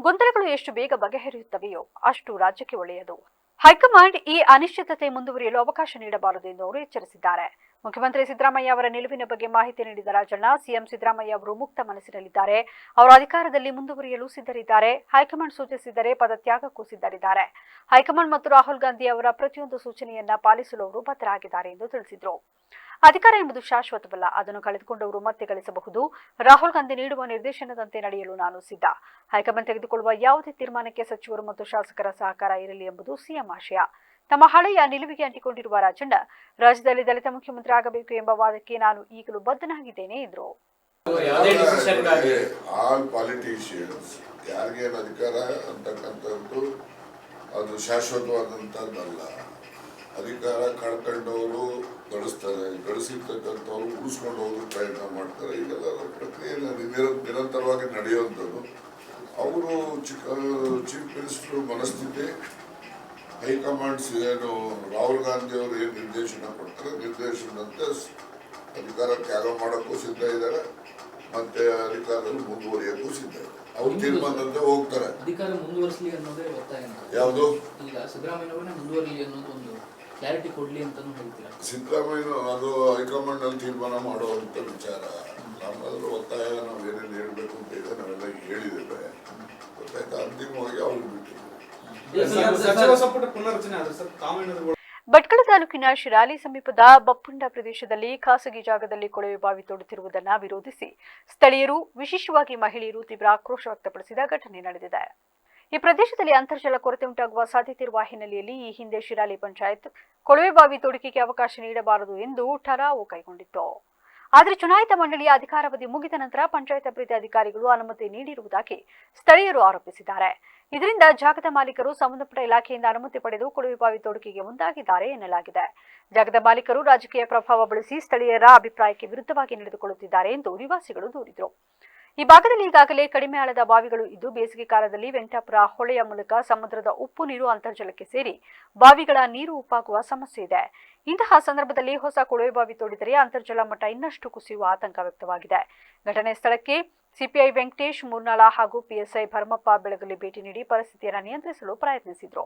ಗೊಂದಲಗಳು ಎಷ್ಟು ಬೇಗ ಬಗೆಹರಿಯುತ್ತವೆಯೋ ಅಷ್ಟು ರಾಜ್ಯಕ್ಕೆ ಒಳ್ಳೆಯದು. ಹೈಕಮಾಂಡ್ ಈ ಅನಿಶ್ಚಿತತೆ ಮುಂದುವರಿಯಲು ಅವಕಾಶ ನೀಡಬಾರದು ಎಂದು ಅವರು ಎಚ್ಚರಿಸಿದ್ದಾರೆ. ಮುಖ್ಯಮಂತ್ರಿ ಸಿದ್ದರಾಮಯ್ಯ ಅವರ ನಿಲುವಿನ ಬಗ್ಗೆ ಮಾಹಿತಿ ನೀಡಿದ ರಾಜಣ್ಣ, ಸಿಎಂ ಸಿದ್ದರಾಮಯ್ಯ ಅವರು ಮುಕ್ತ ಮನಸ್ಸಿನಲ್ಲಿದ್ದಾರೆ, ಅವರು ಅಧಿಕಾರದಲ್ಲಿ ಮುಂದುವರಿಯಲು ಸಿದ್ಧರಿದ್ದಾರೆ, ಹೈಕಮಾಂಡ್ ಸೂಚಿಸಿದರೆ ಪದತ್ಯಾಗಕ್ಕೂ ಸಿದ್ಧರಿದ್ದಾರೆ. ಹೈಕಮಾಂಡ್ ಮತ್ತು ರಾಹುಲ್ ಗಾಂಧಿ ಅವರ ಪ್ರತಿಯೊಂದು ಸೂಚನೆಯನ್ನ ಪಾಲಿಸಲು ಅವರು ಬದ್ಧರಾಗಿದ್ದಾರೆ ಎಂದು ತಿಳಿಸಿದರು. ಅಧಿಕಾರ ಎಂಬುದು ಶಾಶ್ವತವಲ್ಲ, ಅದನ್ನು ಕಳೆದುಕೊಂಡವರು ಮತ್ತೆ ಗಳಿಸಬಹುದು. ರಾಹುಲ್ ಗಾಂಧಿ ನೀಡುವ ನಿರ್ದೇಶನದಂತೆ ನಡೆಯಲು ನಾನು ಸಿದ್ಧ. ಹೈಕಮಾಂಡ್ ತೆಗೆದುಕೊಳ್ಳುವ ಯಾವುದೇ ತೀರ್ಮಾನಕ್ಕೆ ಸಚಿವರು ಮತ್ತು ಶಾಸಕರ ಸಹಕಾರ ಇರಲಿ ಎಂಬುದು ಸಿಎಂ ಆಶಯ. ತಮ್ಮ ಹಳೆಯ ನಿಲುವಿಗೆ ಅಂಟಿಕೊಂಡಿರುವ ರಾಜಣ್ಣ, ರಾಜ್ಯದಲ್ಲಿ ದಲಿತ ಮುಖ್ಯಮಂತ್ರಿ ಆಗಬೇಕು ಎಂಬ ವಾದಕ್ಕೆ ನಾನು ಈಗಲೂ ಬದ್ಧನಾಗಿದ್ದೇನೆ ಎಂದರು. ಆಲ್ ಪಾಲಿಟಿಷಿಯನ್ಸ್ ಯಾರಿಗೇನು ಅಧಿಕಾರ ಅಂತಕ್ಕಂಥದ್ದು ಅದು ಶಾಶ್ವತವಾದಂಥದ್ದಲ್ಲ. ಅಧಿಕಾರ ಕಳ್ಕೊಂಡವರು ಗಳಿಸ್ತಾರೆ, ಗಳಿಸಿರ್ತಕ್ಕಂಥವ್ರು ಉಳಿಸ್ಕೊಂಡು ಹೋಗೋದು ಪ್ರಯತ್ನ ಮಾಡ್ತಾರೆ. ಇದೆಲ್ಲ ಪ್ರಕ್ರಿಯೆ ನಿರಂತರವಾಗಿ ನಡೆಯುವಂಥದ್ದು. ಅವರು ಚೀಫ್ ಮಿನಿಸ್ಟರ್ ಮನಸ್ಥಿತಿ, ಹೈಕಮಾಂಡ್ಸ್ ಏನು ರಾಹುಲ್ ಗಾಂಧಿ ಅವರು ಏನು ನಿರ್ದೇಶನ ಕೊಡ್ತಾರೆ, ನಿರ್ದೇಶನದಂತೆ ಅಧಿಕಾರ ತ್ಯಾಗ ಮಾಡೋಕ್ಕೂ ಸಿದ್ಧ ಇದ್ದಾರೆ, ಮತ್ತೆ ಅಧಿಕಾರದಲ್ಲಿ ಮುಂದುವರಿಯೋಕ್ಕೂ ಸಿದ್ಧ ಇದೆ. ಅವ್ರು ತೀರ್ಮಾನದಂತೆ ಹೋಗ್ತಾರೆ. ಅಧಿಕಾರ ಮುಂದುವರಿಸಲಿ ಅನ್ನೋದೇ ಒತ್ತಾಯ. ಯಾವುದು ಈಗ ಸಿದ್ದರಾಮಯ್ಯ ಅವರೇ ಮುಂದುವರಿಲಿ ಅನ್ನೋದು ಒಂದು ಕ್ಲಾರಿಟಿ ಕೊಡಲಿ ಅಂತಲೂ ಹೇಳ್ತೀರಾ? ಸಿದ್ದರಾಮಯ್ಯ ಅದು ಹೈಕಮಾಂಡಲ್ಲಿ ತೀರ್ಮಾನ ಮಾಡುವಂಥ ವಿಚಾರ. ನಮ್ಮದ್ರ ಒತ್ತಾಯ ನಾವು ಏನೇನು ಹೇಳಬೇಕು ಅಂತ ಇದೆ ನಾವೆಲ್ಲ ಹೇಳಿದ್ದೇವೆ. ಗೊತ್ತಾಯ್ತಾ? ಅಂತಿಮವಾಗಿ ಅವ್ರಿಗೆ ಬಿಟ್ಟಿದ್ದೇವೆ. ಸಚಿವ ಸಂಪುಟ ಪುನರ್ರಚನೆ ಆದ್ರೆ ಸರ್ ತಾವು ಭಟ್ಕಳ ತಾಲೂಕಿನ ಶಿರಾಲಿ ಸಮೀಪದ ಬಪ್ಪುಂಡ ಪ್ರದೇಶದಲ್ಲಿ ಖಾಸಗಿ ಜಾಗದಲ್ಲಿ ಕೊಳವೆ ಬಾವಿ ತೋಡುತ್ತಿರುವುದನ್ನು ವಿರೋಧಿಸಿ ಸ್ಥಳೀಯರು, ವಿಶೇಷವಾಗಿ ಮಹಿಳೆಯರು ತೀವ್ರ ಆಕ್ರೋಶ ವ್ಯಕ್ತಪಡಿಸಿದ ಘಟನೆ ನಡೆದಿದೆ. ಈ ಪ್ರದೇಶದಲ್ಲಿ ಅಂತರ್ಜಲ ಕೊರತೆ ಉಂಟಾಗುವ ಸಾಧ್ಯತೆ ಇರುವ ಹಿನ್ನೆಲೆಯಲ್ಲಿ ಈ ಹಿಂದೆ ಶಿರಾಲಿ ಪಂಚಾಯತ್ ಕೊಳವೆ ಬಾವಿ ತೋಡಿಕೆಗೆ ಅವಕಾಶ ನೀಡಬಾರದು ಎಂದು ಠರಾವು ಕೈಗೊಂಡಿತ್ತು. ಆದರೆ ಚುನಾಯಿತ ಮಂಡಳಿಯ ಅಧಿಕಾರಾವಧಿ ಮುಗಿದ ನಂತರ ಪಂಚಾಯತ್ ಅಭಿವೃದ್ಧಿ ಅಧಿಕಾರಿಗಳು ಅನುಮತಿ ನೀಡಿರುವುದಾಗಿ ಸ್ಥಳೀಯರು ಆರೋಪಿಸಿದ್ದಾರೆ. ಇದರಿಂದ ಜಾಗದ ಮಾಲೀಕರು ಸಂಬಂಧಪಟ್ಟ ಇಲಾಖೆಯಿಂದ ಅನುಮತಿ ಪಡೆದು ಕೊಳವೆ ಬಾವಿ ತೋಡಿಕೆಗೆ ಮುಂದಾಗಿದ್ದಾರೆ ಎನ್ನಲಾಗಿದೆ. ಜಾಗದ ಮಾಲೀಕರು ರಾಜಕೀಯ ಪ್ರಭಾವ ಬಳಸಿ ಸ್ಥಳೀಯರ ಅಭಿಪ್ರಾಯಕ್ಕೆ ವಿರುದ್ಧವಾಗಿ ನಡೆದುಕೊಳ್ಳುತ್ತಿದ್ದಾರೆ ಎಂದು ನಿವಾಸಿಗಳು ದೂರಿದರು. ಈ ಭಾಗದಲ್ಲಿ ಈಗಾಗಲೇ ಕಡಿಮೆ ಆಳದ ಬಾವಿಗಳು ಇದ್ದು, ಬೇಸಿಗೆ ಕಾಲದಲ್ಲಿ ವೆಂಕಟಾಪುರ ಹೊಳೆಯ ಮೂಲಕ ಸಮುದ್ರದ ಉಪ್ಪು ನೀರು ಅಂತರ್ಜಲಕ್ಕೆ ಸೇರಿ ಬಾವಿಗಳ ನೀರು ಉಪ್ಪಾಗುವ ಸಮಸ್ಯೆ ಇದೆ. ಇಂತಹ ಸಂದರ್ಭದಲ್ಲಿ ಹೊಸ ಕೊಳವೆ ಬಾವಿ ತೋಡಿದರೆ ಅಂತರ್ಜಲ ಮಟ್ಟ ಇನ್ನಷ್ಟು ಕುಸಿಯುವ ಆತಂಕ ವ್ಯಕ್ತವಾಗಿದೆ. ಘಟನೆ ಸ್ಥಳಕ್ಕೆ ಸಿಪಿಐ ವೆಂಕಟೇಶ್ ಮೂರ್ನಾಳ ಹಾಗೂ ಪಿಎಸ್ಐ ಭರಮಪ್ಪ ಬೆಳಗಲಿ ಭೇಟಿ ನೀಡಿ ಪರಿಸ್ಥಿತಿಯನ್ನು ನಿಯಂತ್ರಿಸಲು ಪ್ರಯತ್ನಿಸಿದರು.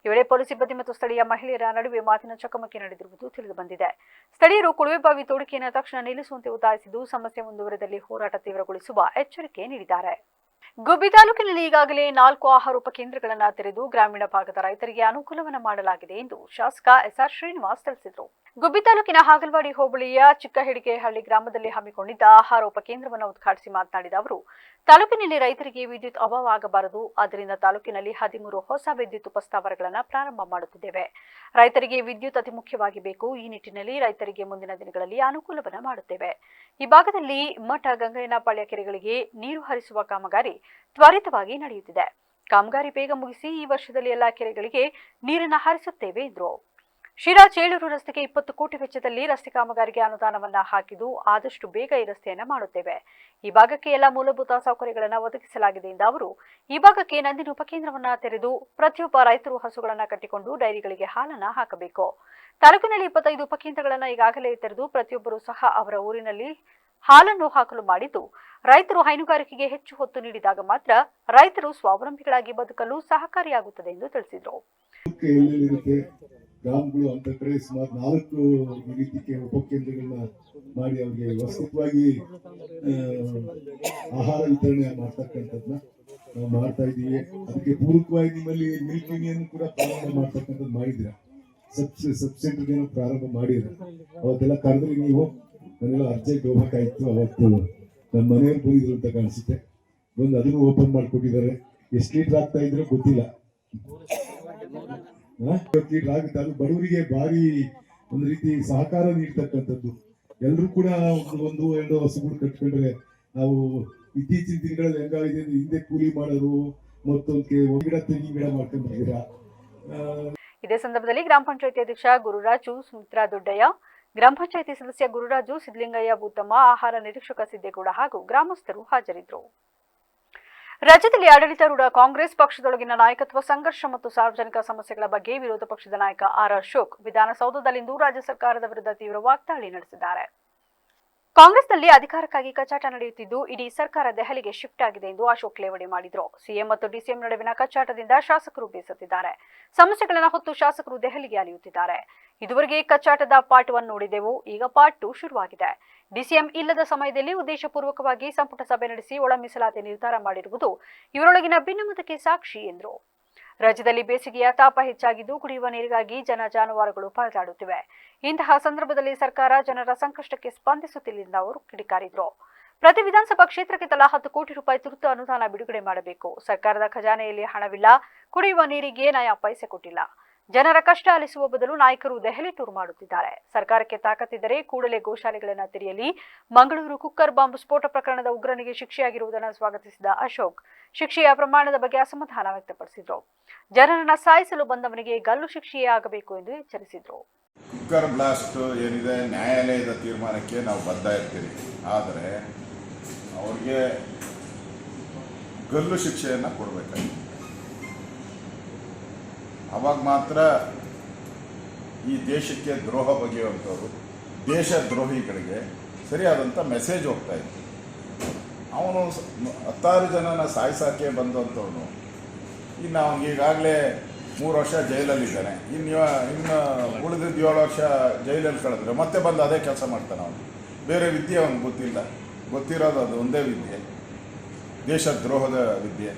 ಈ ವೇಳೆ ಪೊಲೀಸ್ ಸಿಬ್ಬಂದಿ ಮತ್ತು ಸ್ಥಳೀಯ ಮಹಿಳೆಯರ ನಡುವೆ ಮಾತಿನ ಚಕಮಕಿ ನಡೆದಿರುವುದು ತಿಳಿದುಬಂದಿದೆ. ಸ್ಥಳೀಯರು ಕೊಳವೆ ಬಾವಿ ತೋಡಿಕೆಯನ್ನು ತಕ್ಷಣ ನಿಲ್ಲಿಸುವಂತೆ ಒತ್ತಾಯಿಸಿದ್ದು, ಸಮಸ್ಯೆ ಮುಂದುವರೆದಲ್ಲಿ ಹೋರಾಟ ತೀವ್ರಗೊಳಿಸುವ ಎಚ್ಚರಿಕೆ ನೀಡಿದ್ದಾರೆ. ಗುಬ್ಬಿ ತಾಲೂಕಿನಲ್ಲಿ ಈಗಾಗಲೇ 4 ಆಹಾರ ಉಪಕೇಂದ್ರಗಳನ್ನು ತೆರೆದು ಗ್ರಾಮೀಣ ಭಾಗದ ರೈತರಿಗೆ ಅನುಕೂಲವನ್ನು ಮಾಡಲಾಗಿದೆ ಎಂದು ಶಾಸಕ ಎಸ್ಆರ್ ಶ್ರೀನಿವಾಸ್ ತಿಳಿಸಿದರು. ಗುಬ್ಬಿ ತಾಲೂಕಿನ ಹಾಗಲವಾಡಿ ಹೋಬಳಿಯ ಚಿಕ್ಕಹೆಡಿಗೆಹಳ್ಳಿ ಗ್ರಾಮದಲ್ಲಿ ಹಮ್ಮಿಕೊಂಡಿದ್ದ ಆಹಾರ ಉಪಕೇಂದ್ರವನ್ನು ಉದ್ಘಾಟಿಸಿ ಮಾತನಾಡಿದ ಅವರು, ತಾಲೂಕಿನಲ್ಲಿ ರೈತರಿಗೆ ವಿದ್ಯುತ್ ಅಭಾವ ಆಗಬಾರದು. ಆದ್ದರಿಂದ ತಾಲೂಕಿನಲ್ಲಿ 13 ಹೊಸ ವಿದ್ಯುತ್ ಉಪಸ್ಥಾವರಗಳನ್ನು ಪ್ರಾರಂಭ ಮಾಡುತ್ತಿದ್ದೇವೆ. ರೈತರಿಗೆ ವಿದ್ಯುತ್ ಅತಿ ಮುಖ್ಯವಾಗಿ ಬೇಕು. ಈ ನಿಟ್ಟಿನಲ್ಲಿ ರೈತರಿಗೆ ಮುಂದಿನ ದಿನಗಳಲ್ಲಿ ಅನುಕೂಲವನ್ನು ಮಾಡುತ್ತೇವೆ. ಈ ಭಾಗದಲ್ಲಿ ಮಠ, ಗಂಗಯ್ಯನಪಾಳ್ಯ ಕೆರೆಗಳಿಗೆ ನೀರು ಹರಿಸುವ ಕಾಮಗಾರಿ ತ್ವರಿತವಾಗಿ ನಡೆಯುತ್ತಿದೆ. ಕಾಮಗಾರಿ ಬೇಗ ಮುಗಿಸಿ ಈ ವರ್ಷದಲ್ಲಿ ಎಲ್ಲಾ ಕೆರೆಗಳಿಗೆ ನೀರನ್ನು ಹರಿಸುತ್ತೇವೆ ಎಂದರು. ಶಿರಾ ಚೇಳೂರು ರಸ್ತೆಗೆ 20 ಕೋಟಿ ವೆಚ್ಚದಲ್ಲಿ ರಸ್ತೆ ಕಾಮಗಾರಿಗೆ ಅನುದಾನವನ್ನ ಹಾಕಿದ್ದು, ಆದಷ್ಟು ಬೇಗ ಈ ರಸ್ತೆಯನ್ನು ಮಾಡುತ್ತೇವೆ. ಈ ಭಾಗಕ್ಕೆ ಎಲ್ಲ ಮೂಲಭೂತ ಸೌಕರ್ಯಗಳನ್ನು ಒದಗಿಸಲಾಗಿದೆ ಎಂದ ಅವರು, ಈ ಭಾಗಕ್ಕೆ ನಂದಿನ ಉಪಕೇಂದ್ರವನ್ನ ತೆರೆದು ಪ್ರತಿಯೊಬ್ಬ ರೈತರು ಹಸುಗಳನ್ನು ಕಟ್ಟಿಕೊಂಡು ಡೈರಿಗಳಿಗೆ ಹಾಲನ್ನು ಹಾಕಬೇಕು. ತಾಲೂಕಿನಲ್ಲಿ 25 ಉಪಕೇಂದ್ರಗಳನ್ನು ಈಗಾಗಲೇ ತೆರೆದು ಪ್ರತಿಯೊಬ್ಬರೂ ಸಹ ಅವರ ಊರಿನಲ್ಲಿ ಹಾಲನ್ನು ಹಾಕಲು ಮಾಡಿದ್ದು, ರೈತರು ಹೈನುಗಾರಿಕೆಗೆ ಹೆಚ್ಚು ಒತ್ತು ನೀಡಿದಾಗ ಮಾತ್ರ ರೈತರು ಸ್ವಾವಲಂಬಿಗಳಾಗಿ ಬದುಕಲು ಸಹಕಾರಿಯಾಗುತ್ತದೆ ಎಂದು ತಿಳಿಸಿದರು. ಗ್ರಾಮಗಳು ಅಂತ ಕಡೆ ಸುಮಾರು 4 ರೀತಿಯ ಉಪಕೇಂದ್ರಗಳನ್ನ ಮಾಡಿ ಅವ್ರಿಗೆ ವ್ಯವಸ್ಥಿತವಾಗಿ ಆಹಾರ ವಿತರಣೆ ಮಾಡ್ತಕ್ಕಂಥದ್ದನ್ನ ನಾವು ಮಾಡ್ತಾ ಇದ್ದೀವಿ. ಅದಕ್ಕೆ ಪೂರಕವಾಗಿ ನಿಮ್ಮಲ್ಲಿ ಮಿಲ್ಕ್ ಯೂನಿಯನ್ ಕೂಡ ಪ್ರಾರಂಭ ಮಾಡ್ತಕ್ಕಂಥದ್ದು ಮಾಡಿದ್ರ, ಸಬ್ ಸೆಂಟರ್ ಏನೋ ಪ್ರಾರಂಭ ಮಾಡಿದ್ರೆ ಅವತ್ತೆಲ್ಲ ಕರೆದ್ರೆ ನೀವು ನಾನೆಲ್ಲ ಅರ್ಜೆಂಟ್ ಹೋಗ್ಬೇಕಾಯ್ತು. ಅವತ್ತು ನಮ್ಮ ಮನೆಯವ್ರು ಬಂದಿದ್ರು ಅಂತ ಕಾಣಿಸುತ್ತೆ, ಬಂದು ಅದನ್ನು ಓಪನ್ ಮಾಡಿಕೊಟ್ಟಿದ್ದಾರೆ. ಎಷ್ಟು ಲೀಟರ್ ಆಗ್ತಾ ಇದ್ರೆ ಗೊತ್ತಿಲ್ಲ, 20 ಲೀಟರ್ ಆಗುತ್ತೆ. ಅದು ಬಡವರಿಗೆ ಭಾರಿ ಒಂದು ರೀತಿ ಸಹಕಾರ ನೀಡ್ತಕ್ಕಂಥದ್ದು. ಎಲ್ಲರೂ ಕೂಡ 1-2 ಹಸುಗಳು ಕಟ್ಕೊಂಡ್ರೆ, ನಾವು ಇತ್ತೀಚಿನ ದಿನಗಳಲ್ಲಿ ಹೆಂಗಾಗಿದೆ ಅಂದ್ರೆ ಹಿಂದೆ ಕೂಲಿ ಮಾಡೋರು ಮತ್ತೊಂದು ಗಿಡ ತೆಂಗಿನ ಗಿಡ ಮಾಡ್ಕೊಂಡಿದ್ದೀರಾ. ಇದೇ ಸಂದರ್ಭದಲ್ಲಿ ಗ್ರಾಮ ಪಂಚಾಯತಿ ಅಧ್ಯಕ್ಷ ಗುರುರಾಜು, ಸುಮಿತ್ರಾ ದೊಡ್ಡಯ್ಯ, ಗ್ರಾಮ ಪಂಚಾಯತಿ ಸದಸ್ಯ ಗುರುರಾಜು, ಸಿದ್ಲಿಂಗಯ್ಯ, ಭೂತಮ್ಮ, ಆಹಾರ ನಿರೀಕ್ಷಕ ಸಿದ್ದೇಗೌಡ ಹಾಗೂ ಗ್ರಾಮಸ್ಥರು ಹಾಜರಿದ್ದರು. ರಾಜ್ಯದಲ್ಲಿ ಆಡಳಿತಾರೂಢ ಕಾಂಗ್ರೆಸ್ ಪಕ್ಷದೊಳಗಿನ ನಾಯಕತ್ವ ಸಂಘರ್ಷ ಮತ್ತು ಸಾರ್ವಜನಿಕ ಸಮಸ್ಯೆಗಳ ಬಗ್ಗೆ ವಿರೋಧ ಪಕ್ಷದ ನಾಯಕ ಆರ್ ಅಶೋಕ್ ವಿಧಾನಸೌಧದಲ್ಲಿಂದು ರಾಜ್ಯ ಸರ್ಕಾರದ ವಿರುದ್ಧ ತೀವ್ರ ವಾಗ್ದಾಳಿ ನಡೆಸಿದ್ದಾರೆ. ಕಾಂಗ್ರೆಸ್ನಲ್ಲಿ ಅಧಿಕಾರಕ್ಕಾಗಿ ಕಚಾಟ ನಡೆಯುತ್ತಿದ್ದು, ಇಡೀ ಸರ್ಕಾರ ದೆಹಲಿಗೆ ಶಿಫ್ಟ್ ಆಗಿದೆ ಎಂದು ಅಶೋಕ್ ಲೇವಡಿ ಮಾಡಿದರು. ಸಿಎಂ ಮತ್ತು ಡಿಸಿಎಂ ನಡುವಿನ ಕಚಾಟದಿಂದ ಶಾಸಕರು ಬೇಸತ್ತಿದ್ದಾರೆ. ಸಮಸ್ಯೆಗಳನ್ನು ಹೊತ್ತು ಶಾಸಕರು ದೆಹಲಿಗೆ ಅಲೆಯುತ್ತಿದ್ದಾರೆ. ಇದುವರೆಗೆ ಕಚಾಟದ ಪಾರ್ಟ್ 1 ನೋಡಿದೆವು, ಈಗ ಪಾರ್ಟ್ 2 ಶುರುವಾಗಿದೆ. ಡಿಸಿಎಂ ಇಲ್ಲದ ಸಮಯದಲ್ಲಿ ಉದ್ದೇಶಪೂರ್ವಕವಾಗಿ ಸಂಪುಟ ಸಭೆ ನಡೆಸಿ ಒಳ ಮೀಸಲಾತಿ ನಿರ್ಧಾರ ಮಾಡಿರುವುದು ಇವರೊಳಗಿನ ಭಿನ್ನಮತಕ್ಕೆ ಸಾಕ್ಷಿ ಎಂದರು. ರಾಜ್ಯದಲ್ಲಿ ಬೇಸಿಗೆಯ ತಾಪ ಹೆಚ್ಚಾಗಿದ್ದು, ಕುಡಿಯುವ ನೀರಿಗಾಗಿ ಜಾನುವಾರುಗಳು ಪರದಾಡುತ್ತಿವೆ. ಇಂತಹ ಸಂದರ್ಭದಲ್ಲಿ ಸರ್ಕಾರ ಜನರ ಸಂಕಷ್ಟಕ್ಕೆ ಸ್ಪಂದಿಸುತ್ತಿಲ್ಲ ಎಂದು ಅವರು ಕಿಡಿಕಾರಿದರು. ಪ್ರತಿ ವಿಧಾನಸಭಾ ಕ್ಷೇತ್ರಕ್ಕೆ ತಲಾ 10 ಕೋಟಿ ರೂಪಾಯಿ ತುರ್ತು ಅನುದಾನ ಬಿಡುಗಡೆ ಮಾಡಬೇಕು. ಸರ್ಕಾರದ ಖಜಾನೆಯಲ್ಲಿ ಹಣವಿಲ್ಲ, ಕುಡಿಯುವ ನೀರಿಗೆ ನಯಾ ಪೈಸೆ ಕೊಟ್ಟಿಲ್ಲ. ಜನರ ಕಷ್ಟ ಆಲಿಸುವ ಬದಲು ನಾಯಕರು ದೆಹಲಿ ಟೂರ್ ಮಾಡುತ್ತಿದ್ದಾರೆ. ಸರ್ಕಾರಕ್ಕೆ ತಾಕತ್ತಿದ್ದರೆ ಕೂಡಲೇ ಗೋಶಾಲೆಗಳನ್ನು ತೆರೆಯಲಿ. ಮಂಗಳೂರು ಕುಕ್ಕರ್ ಬಾಂಬ್ ಸ್ಫೋಟ ಪ್ರಕರಣದ ಉಗ್ರನಿಗೆ ಶಿಕ್ಷೆಯಾಗಿರುವುದನ್ನು ಸ್ವಾಗತಿಸಿದ ಅಶೋಕ್ ಶಿಕ್ಷೆಯ ಪ್ರಮಾಣದ ಬಗ್ಗೆ ಅಸಮಾಧಾನ ವ್ಯಕ್ತಪಡಿಸಿದರು. ಜನರನ್ನ ಸಾಯಿಸಲು ಬಂದವನಿಗೆ ಗಲ್ಲು ಶಿಕ್ಷೆಯೇ ಆಗಬೇಕು ಎಂದು ಎಚ್ಚರಿಸಿದರು. ಕುಕ್ಕರ್ ಬ್ಲಾಸ್ಟ್ ಏನಿದೆ, ನ್ಯಾಯಾಲಯದ ತೀರ್ಮಾನಕ್ಕೆ ನಾವು ಬದ್ಧ ಇರ್ತೀವಿ. ಆದರೆ ಅವ್ರಿಗೆ ಗಲ್ಲು ಶಿಕ್ಷೆಯನ್ನು ಕೊಡಬೇಕಾಗಿದೆ. ಅವಾಗ ಮಾತ್ರ ಈ ದೇಶಕ್ಕೆ ದ್ರೋಹ ಬಗೆಯುವಂಥವ್ರು, ದೇಶ ದ್ರೋಹಿಗಳಿಗೆ ಸರಿಯಾದಂಥ ಮೆಸೇಜ್ ಹೋಗ್ತಾ ಇತ್ತು. ಅವನು 16 ಜನನ ಸಾಯಿಸೋಕ್ಕೆ ಬಂದಂಥವನು, ಇನ್ನು ಅವನಿಗೆ ಈಗಾಗಲೇ 3 ವರ್ಷ ಜೈಲಲ್ಲಿದ್ದಾನೆ. ಇನ್ನು ಉಳಿದಿದ್ದು 7 ವರ್ಷ ಜೈಲಲ್ಲಿ ಕಳೆದ್ರೆ ಮತ್ತೆ ಬಂದು ಅದೇ ಕೆಲಸ ಮಾಡ್ತಾನೆ. ಅವನು ಬೇರೆ ವಿದ್ಯೆ ಅವನು ಗೊತ್ತಿರೋದು ಅದು ಒಂದೇ ವಿದ್ಯೆ, ದೇಶದ್ರೋಹದ ವಿದ್ಯೆ.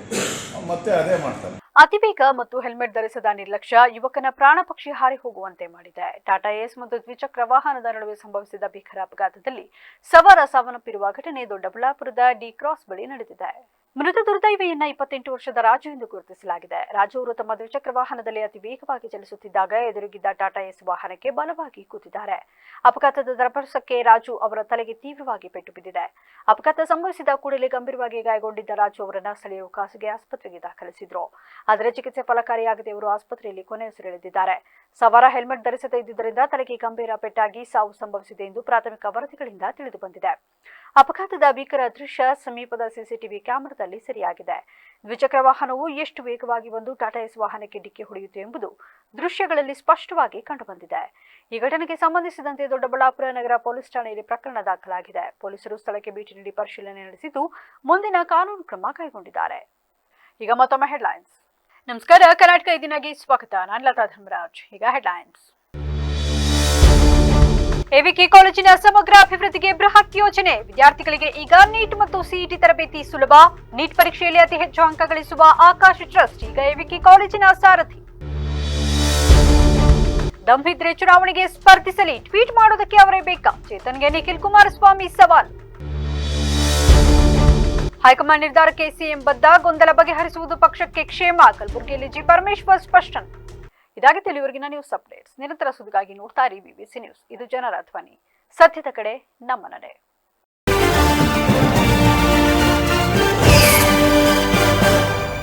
ಮತ್ತೆ ಅದೇ ಮಾಡ್ತಾನೆ. ಅತಿವೇಗ ಮತ್ತು ಹೆಲ್ಮೆಟ್ ಧರಿಸದ ನಿರ್ಲಕ್ಷ್ಯ ಯುವಕನ ಪ್ರಾಣ ಪಕ್ಷಿ ಹಾರಿ ಹೋಗುವಂತೆ ಮಾಡಿದೆ. ಟಾಟಾ ಏಸ್ ಮತ್ತು ದ್ವಿಚಕ್ರ ವಾಹನದ ನಡುವೆ ಸಂಭವಿಸಿದ ಭೀಕರ ಅಪಘಾತದಲ್ಲಿ ಸವಾರ ಸಾವನ್ನಪ್ಪಿರುವ ಘಟನೆ ದೊಡ್ಡಬಳ್ಳಾಪುರದ ಡಿ ಕ್ರಾಸ್ ಬಳಿ ನಡೆದಿದೆ. ಮೃತ ದುರ್ದೈವಿಯನ್ನ 28 ವರ್ಷದ ರಾಜು ಎಂದು ಗುರುತಿಸಲಾಗಿದೆ. ರಾಜು ಅವರು ತಮ್ಮ ದ್ವಿಚಕ್ರ ವಾಹನದಲ್ಲಿ ಅತಿ ವೇಗವಾಗಿ ಚಲಿಸುತ್ತಿದ್ದಾಗ ಎದುರಿಗಿದ್ದ ಟಾಟಾ ಏಸ್ ವಾಹನಕ್ಕೆ ಬಲವಾಗಿ ಕೂತಿದ್ದಾರೆ. ಅಪಘಾತದ ರಭಸಕ್ಕೆ ರಾಜು ಅವರ ತಲೆಗೆ ತೀವ್ರವಾಗಿ ಪೆಟ್ಟು ಬಿದ್ದಿದೆ. ಅಪಘಾತ ಸಂಭವಿಸಿದ ಕೂಡಲೇ ಗಂಭೀರವಾಗಿ ಗಾಯಗೊಂಡಿದ್ದ ರಾಜು ಅವರನ್ನ ಸ್ಥಳೀಯರು ಖಾಸಗಿ ಆಸ್ಪತ್ರೆಗೆ ದಾಖಲಿಸಿದ್ರು. ಆದರೆ ಚಿಕಿತ್ಸೆ ಫಲಕಾರಿಯಾಗದೆ ಅವರು ಆಸ್ಪತ್ರೆಯಲ್ಲಿ ಕೊನೆಯುಸಿರೆಳೆದಿದ್ದಾರೆ. ಸವಾರ ಹೆಲ್ಮೆಟ್ ಧರಿಸದೇ ಇದ್ದುದರಿಂದ ತಲೆಗೆ ಗಂಭೀರ ಪೆಟ್ಟಾಗಿ ಸಾವು ಸಂಭವಿಸಿದೆ ಎಂದು ಪ್ರಾಥಮಿಕ ವರದಿಗಳಿಂದ ತಿಳಿದು ಬಂದಿದೆ. ಅಪಘಾತದ ಭೀಕರ ದೃಶ್ಯ ಸಮೀಪದ ಸಿಸಿಟಿವಿ ಕ್ಯಾಮೆರಾದಲ್ಲಿ ಸೆರೆಯಾಗಿದೆ. ದ್ವಿಚಕ್ರ ವಾಹನವು ಎಷ್ಟು ವೇಗವಾಗಿ ಒಂದು ಟಾಟಾ ಏಸ್ ವಾಹನಕ್ಕೆ ಡಿಕ್ಕಿ ಹೊಡೆಯಿತು ಎಂಬುದು ದೃಶ್ಯಗಳಲ್ಲಿ ಸ್ಪಷ್ಟವಾಗಿ ಕಂಡುಬಂದಿದೆ. ಈ ಘಟನೆಗೆ ಸಂಬಂಧಿಸಿದಂತೆ ದೊಡ್ಡಬಳ್ಳಾಪುರ ನಗರ ಪೊಲೀಸ್ ಠಾಣೆಯಲ್ಲಿ ಪ್ರಕರಣ ದಾಖಲಾಗಿದೆ. ಪೊಲೀಸರು ಸ್ಥಳಕ್ಕೆ ಭೇಟಿ ನೀಡಿ ಪರಿಶೀಲನೆ ನಡೆಸಿದ್ದು ಮುಂದಿನ ಕಾನೂನು ಕ್ರಮ ಕೈಗೊಂಡಿದ್ದಾರೆ. ಈಗ ಮತ್ತೊಮ್ಮೆ ಹೆಡ್ಲೈನ್ಸ್. ನಮಸ್ಕಾರ, ಕರ್ನಾಟಕ ಇದೀನಾಗಿ ಸ್ವಾಗತ. ನಾನು ಲತಾ ಧರ್ಮರಾಜ್. ಈಗ ಹೆಡ್ಲೈನ್ಸ್. ಎವಿಕೆ ಕಾಲೇಜಿನ ಸಮಗ್ರ ಅಭಿವೃದ್ಧಿಗೆ ಬೃಹತ್ ಯೋಜನೆ. ವಿದ್ಯಾರ್ಥಿಗಳಿಗೆ ಈಗ ನೀಟ್ ಮತ್ತು ಸಿಇಟಿ ತರಬೇತಿ ಸುಲಭ. ನೀಟ್ ಪರೀಕ್ಷೆಯಲ್ಲಿ ಅತಿ ಹೆಚ್ಚು ಅಂಕ ಗಳಿಸುವ ಆಕಾಶ್ ಟ್ರಸ್ಟ್ ಈಗ ಎವಿಕೆ ಕಾಲೇಜಿನ ಸಾರಥಿ. ದಮ್ಮಿದ್ರೆ ಚುನಾವಣೆಗೆ ಸ್ಪರ್ಧಿಸಲಿ, ಟ್ವೀಟ್ ಮಾಡೋದಕ್ಕೆ ಅವರೇ ಬೇಕಾ? ಚೇತನ್ಗೆ ನಿಖಿಲ್ ಕುಮಾರಸ್ವಾಮಿ ಸವಾಲ್. ಹೈಕಮಾಂಡ್ ನಿರ್ಧಾರಕ್ಕೆ ಸಿಎಂ ಬದ್ಧ, ಗೊಂದಲ ಬಗೆಹರಿಸುವುದು ಪಕ್ಷಕ್ಕೆ ಕ್ಷೇಮ. ಕಲಬುರಗಿಯಲ್ಲಿ ಜಿ ಪರಮೇಶ್ವರ್ ಸ್ಪಷ್ಟನೆ. ಇದಾಗಿತ್ತು ಇಲ್ಲಿವರೆಗಿನ ನ್ಯೂಸ್ ಅಪ್ಡೇಟ್ಸ್. ನಿರಂತರ ಸುದ್ದಿಗಾಗಿ ನೋಡ್ತಾ ಇರಿ ವಿಬಿಸಿ ನ್ಯೂಸ್. ಇದು ಜನರ ಧ್ವನಿ, ಸತ್ಯದ ಕಡೆ ನಮ್ಮ ನಡೆ.